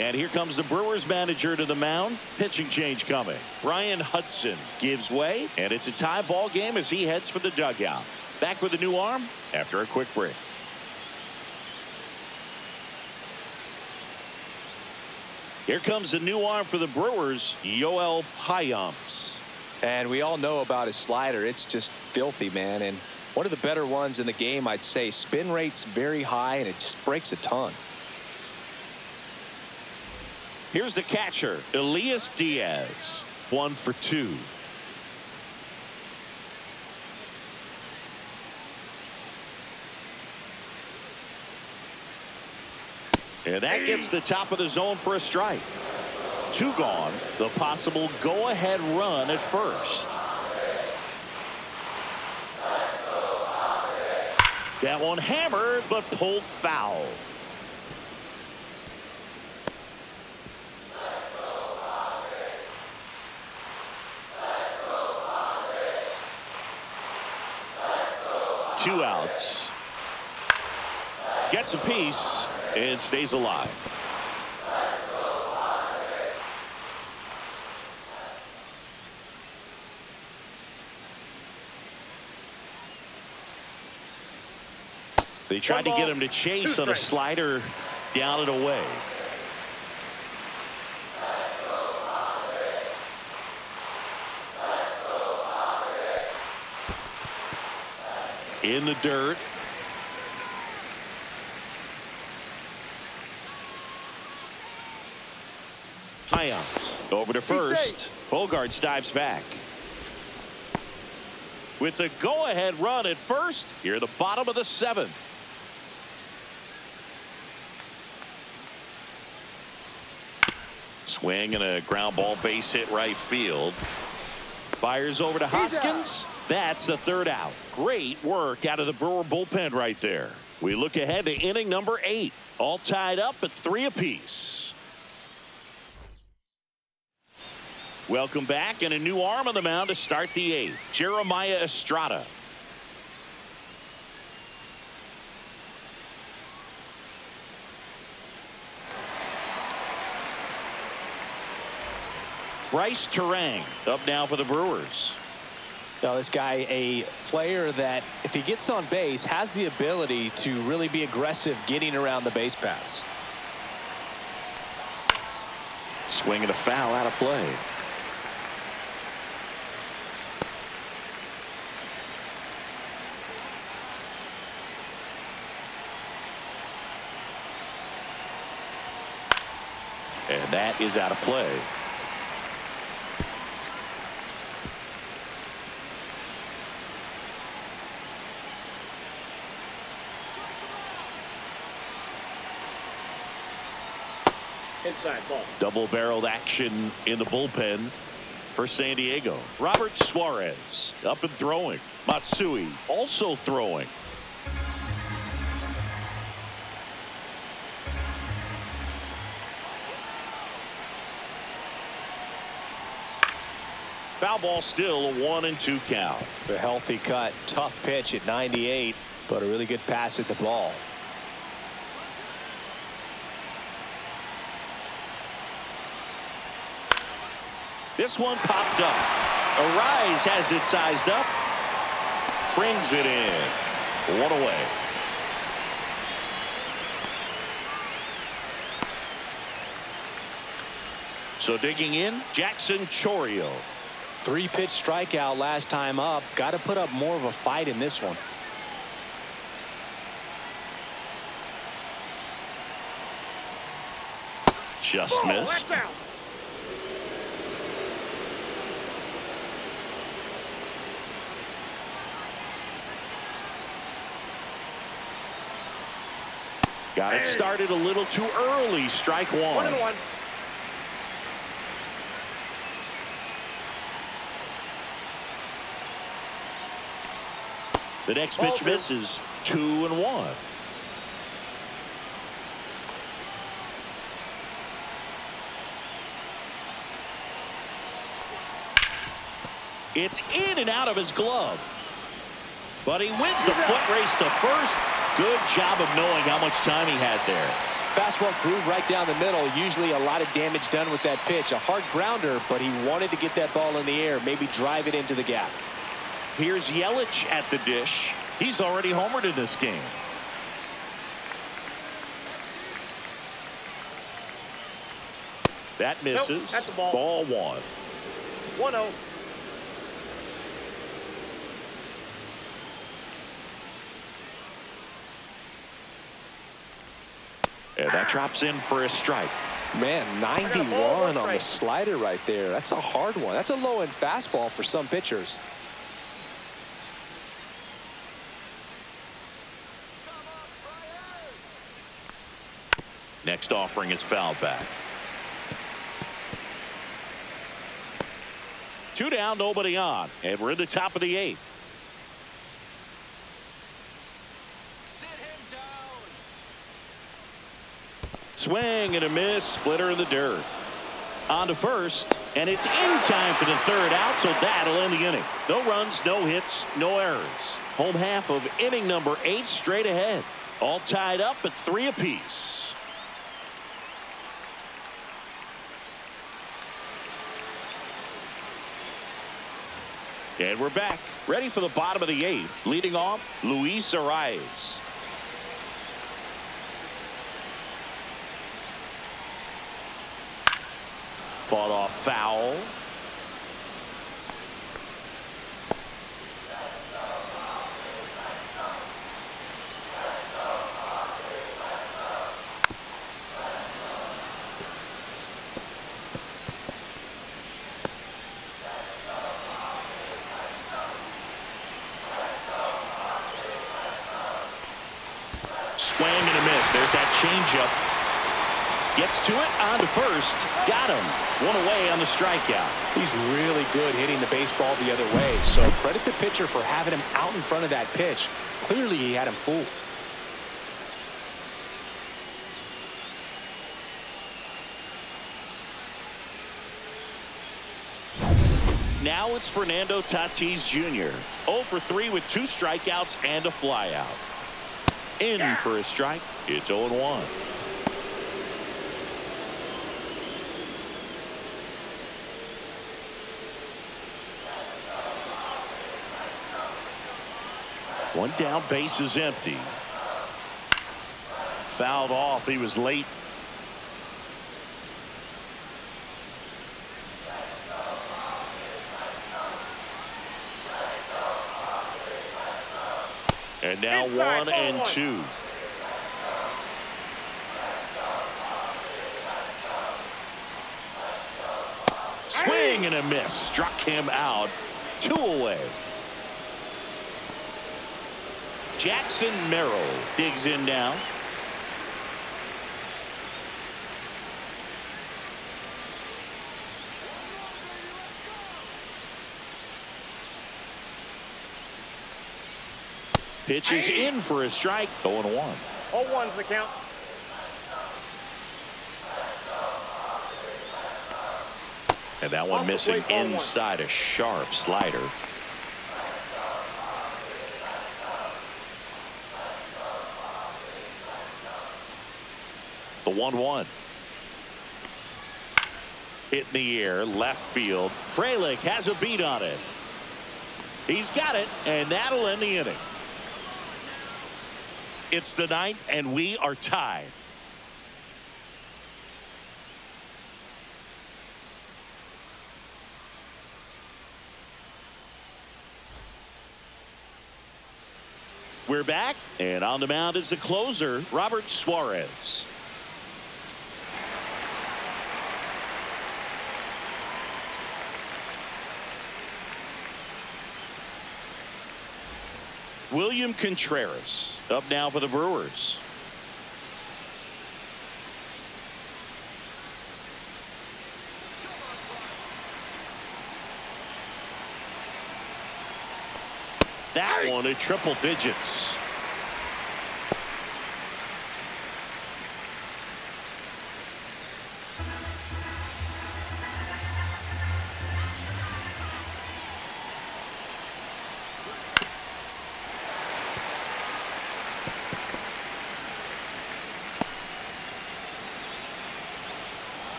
And here comes the Brewers manager to the mound. Pitching change coming. Brian Hudson gives way, and it's a tie ball game as he heads for the dugout. Back with a new arm after a quick break. Here comes the new arm for the Brewers, Yoel Payams. And we all know about his slider. It's just filthy, man. And one of the better ones in the game, I'd say. Spin rate's very high, and it just breaks a ton. Here's the catcher, Elias Diaz. 1 for 2. And that gets the top of the zone for a strike. 2 gone. The possible go-ahead run at first. That one hammered, but pulled foul. 2 outs. Gets a piece and stays alive. They tried to get him to chase on a slider down and away. In the dirt. High ups. Over to first. Bogarts dives back. With the go-ahead run at first, here at the bottom of the 7th. Swing and a ground ball base hit right field. Fires over to Hoskins. That's the 3rd out. Great work out of the Brewer bullpen right there. We look ahead to inning number 8. All tied up at 3 apiece. Welcome back, and a new arm on the mound to start the 8th. Jeremiah Estrada. Bryce Terang up now for the Brewers. Now, this guy, a player that, if he gets on base, has the ability to really be aggressive getting around the base paths. Swing and a foul out of play. And that is out of play. Inside ball. Double-barreled action in the bullpen for San Diego. Robert Suarez up and throwing. Matsui also throwing. Foul ball, still a 1-2 count. A healthy cut, tough pitch at 98, but a really good pass at the ball. This one popped up. Arise has it sized up. Brings it in. 1 away. So digging in, Jackson Chourio. 3-pitch strikeout last time up. Got to put up more of a fight in this one. Just missed. Got it started a little too early. Strike 1. 1-1. The next pitch misses. 2-1. It's in and out of his glove. But he wins the foot race to first. Good job of knowing how much time he had there. Fastball groove right down the middle. Usually a lot of damage done with that pitch. A hard grounder, but he wanted to get that ball in the air. Maybe drive it into the gap. Here's Yelich at the dish. He's already homered in this game. That misses. Nope, that's a ball. Ball 1. 1-0. And that drops in for a strike. Man, 91 on the slider right there. That's a hard one. That's a low-end fastball for some pitchers. Next offering is fouled back. 2 down, nobody on. And we're in the top of the 8th. Swing and a miss. Splitter in the dirt. On to first. And it's in time for the third out, so that'll end the inning. No runs, no hits, no errors. Home half of inning number 8 straight ahead. All tied up at 3 apiece. And we're back, ready for the bottom of the 8th. Leading off, Luis Arraez. Fought off foul. Swing and a miss. There's that changeup. Gets to it, on to first. Got him. One away on the strikeout. He's really good hitting the baseball the other way. So credit the pitcher for having him out in front of that pitch. Clearly he had him fooled. Now it's Fernando Tatis Jr. 0 for 3 with 2 strikeouts and a flyout. In for a strike. It's 0-1. One down, base is empty. Fouled off. He was late. And now 1-2. Swing and a miss. Struck him out. 2 away. Jackson Merrill digs in now. Pitches in for a strike. 0-1. 0-1's the count. And that one missing inside, a sharp slider. The 1-1. Hit in the air, left field. Frelick has a beat on it. He's got it, and that'll end the inning. It's the 9th, and we are tied. We're back, and on the mound is the closer, Robert Suarez. William Contreras up now for the Brewers. That one at triple digits.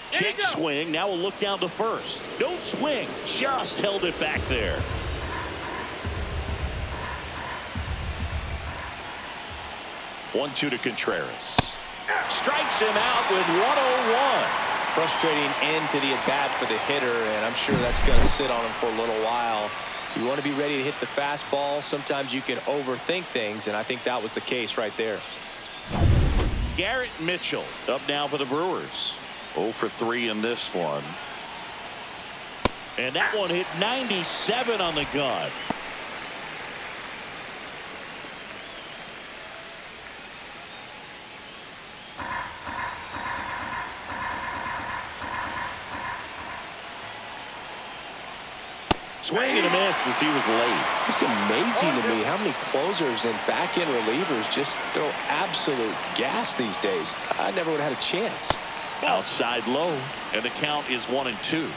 Check swing. Now we'll look down to first. No swing. Just held it back there. One-two to Contreras. Strikes him out with 101. Frustrating end to the at-bat for the hitter, and I'm sure that's going to sit on him for a little while. You want to be ready to hit the fastball. Sometimes you can overthink things, and I think that was the case right there. Garrett Mitchell up now for the Brewers. 0 for 3 in this one. And that one hit 97 on the gun. Swing and a miss as he was late. Just amazing to me how many closers and back-end relievers just throw absolute gas these days. I never would have had a chance. Outside low, and the count is 1-2.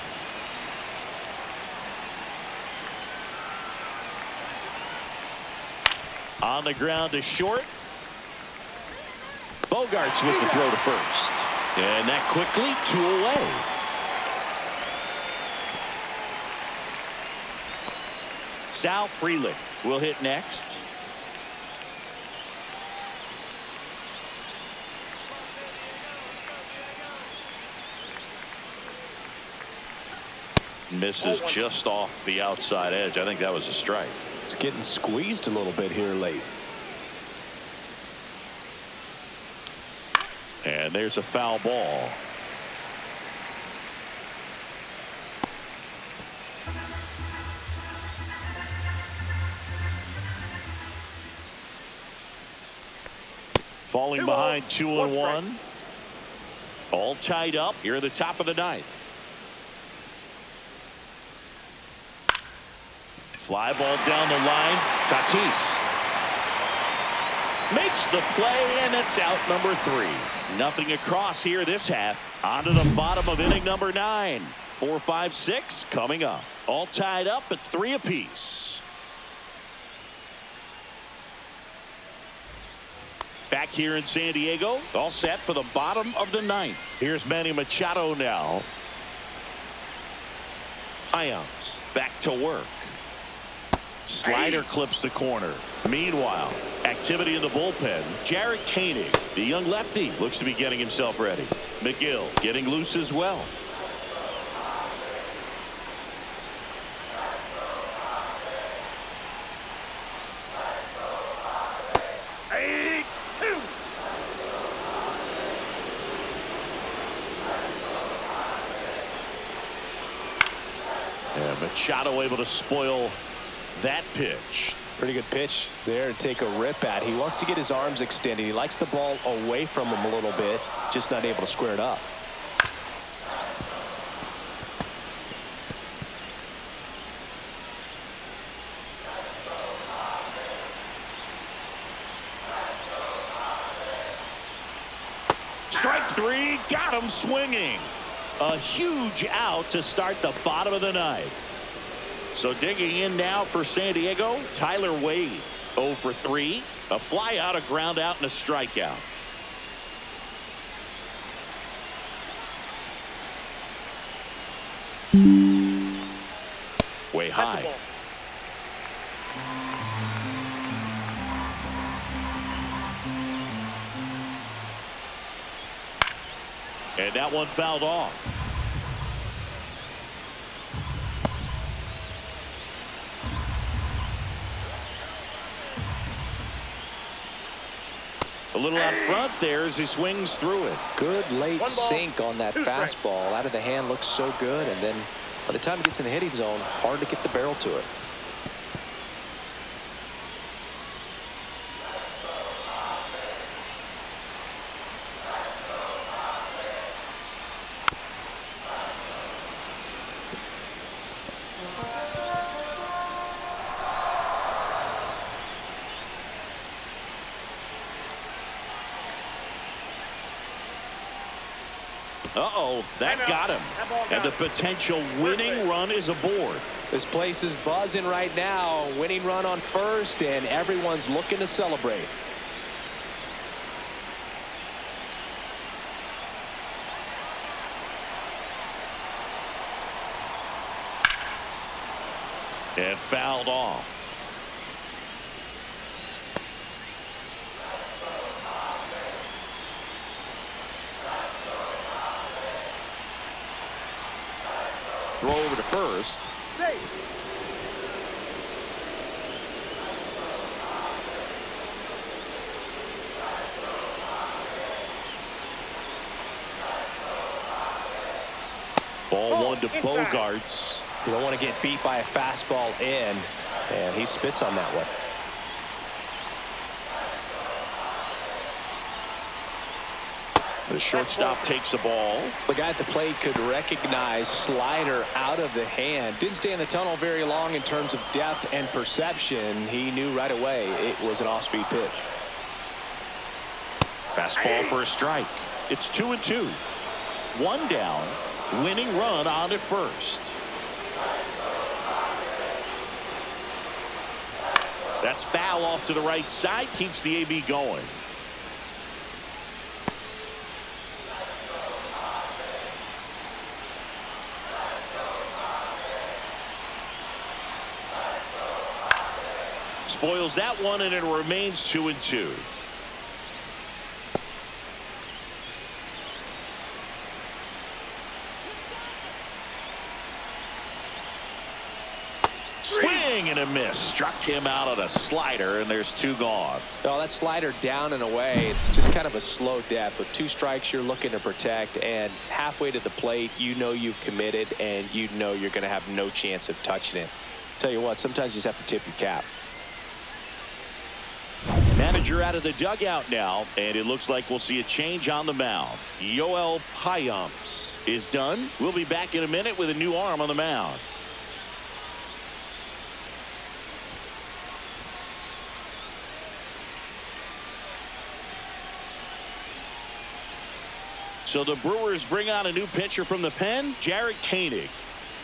On the ground to short. Bogarts with the throw to first. And that quickly 2 away. Sal Frelick will hit next. Misses just off the outside edge. I think that was a strike. It's getting squeezed a little bit here late. And there's a foul ball. Falling behind 2-1. All tied up here at the top of the ninth. Fly ball down the line. Tatis makes the play, and it's out number 3. Nothing across here this half. On to the bottom of inning number 9. 4, 5, 6 coming up. All tied up at 3 apiece. Back here in San Diego, all set for the bottom of the 9th. Here's Manny Machado now. Hyams back to work. Slider clips the corner. Meanwhile, activity in the bullpen. Jarrett Koenig, the young lefty, looks to be getting himself ready. McGill getting loose as well. And Machado able to spoil that pitch. Pretty good pitch there to take a rip at. He wants to get his arms extended. He likes the ball away from him a little bit, just not able to square it up. Strike 3, got him swinging. A huge out to start the bottom of the 9th. So digging in now for San Diego, Tyler Wade 0 for 3. A fly out, a ground out, and a strikeout. Way high. And that one fouled off. A little out front there as he swings through it. Good late sink on that fastball. Out of the hand looks so good, and then by the time it gets in the hitting zone, hard to get the barrel to it. Uh-oh, that got him. And the potential winning run is aboard. This place is buzzing right now. Winning run on first, and everyone's looking to celebrate. And fouled off. Throw over to first. Ball 1 to Bogarts. You don't want to get beat by a fastball in, and he spits on that one. The shortstop takes the ball. The guy at the plate could recognize slider out of the hand. Didn't stay in the tunnel very long in terms of depth and perception. He knew right away it was an off-speed pitch. Fastball for a strike. It's 2-2. One down. Winning run on at first. That's foul off to the right side. Keeps the AB going. Spoils that one, and it remains 2-2. Swing and a miss. Struck him out on a slider, and there's two gone. Oh, that slider down and away. It's just kind of a slow death. With two strikes, you're looking to protect, and halfway to the plate, you know you've committed, and you know you're going to have no chance of touching it. Tell you what, sometimes you just have to tip your cap. Manager out of the dugout now, and it looks like we'll see a change on the mound. Yoel Payams is done. We'll be back in a minute with a new arm on the mound. So the Brewers bring on a new pitcher from the pen, Jarred Koenig.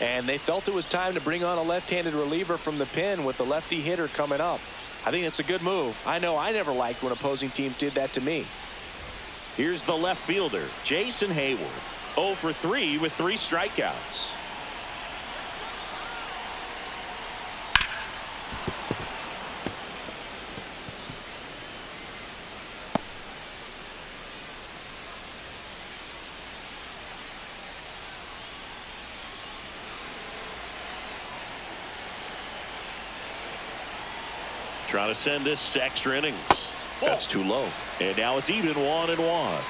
And they felt it was time to bring on a left-handed reliever from the pen with the lefty hitter coming up. I think it's a good move. I know I never liked when opposing teams did that to me. Here's the left fielder, Jason Hayward. 0 for 3 with 3 strikeouts. Trying to send this to extra innings. That's too low. And now it's even 1-1.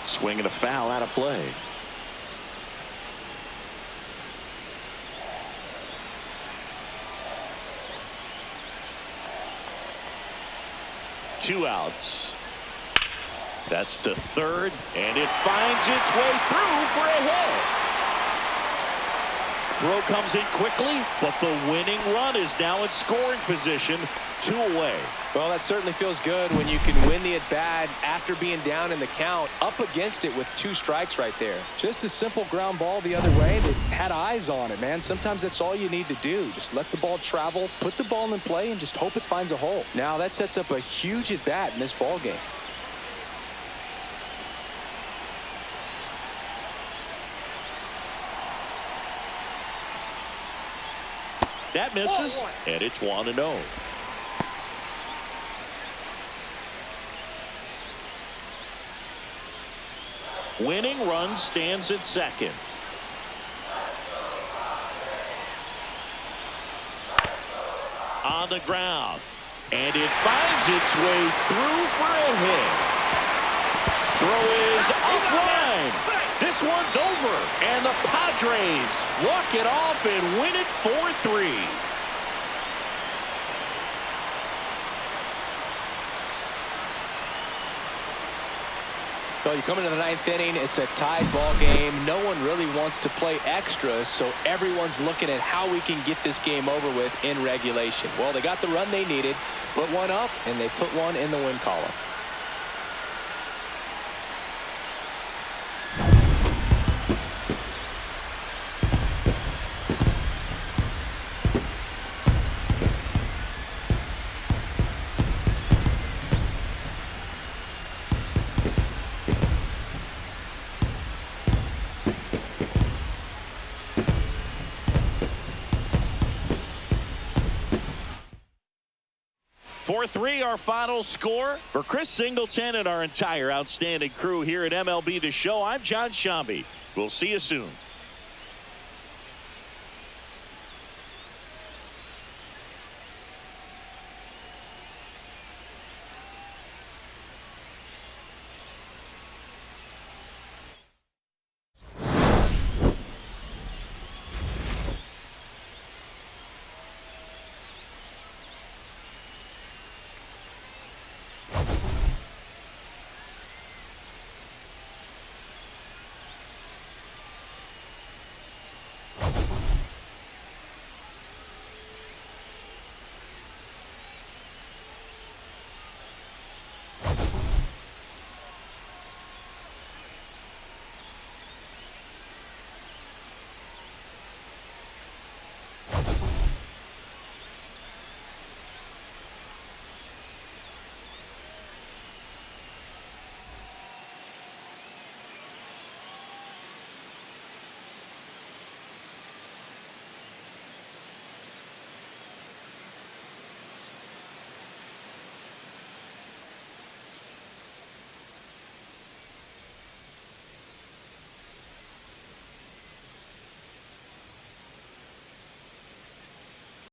Swing and a foul out of play. Two outs. That's to third, and it finds its way through for a hit. Throw comes in quickly, but the winning run is now in scoring position, 2 away. Well, that certainly feels good when you can win the at-bat after being down in the count, up against it with 2 strikes right there. Just a simple ground ball the other way that had eyes on it, man. Sometimes that's all you need to do. Just let the ball travel, put the ball in play, and just hope it finds a hole. Now, that sets up a huge at-bat in this ball game. That misses, and it's 1-0. Winning run stands at second. On the ground, and it finds its way through for a hit. Throw is offline. This one's over, and the Padres walk it off and win it 4-3. So you come into the 9th inning, it's a tied ball game. No one really wants to play extra, so everyone's looking at how we can get this game over with in regulation. Well, they got the run they needed, put one up, and they put one in the win column. Four-3 our final score. For Chris Singleton and our entire outstanding crew here at MLB The Show, I'm John Shambi. We'll see you soon.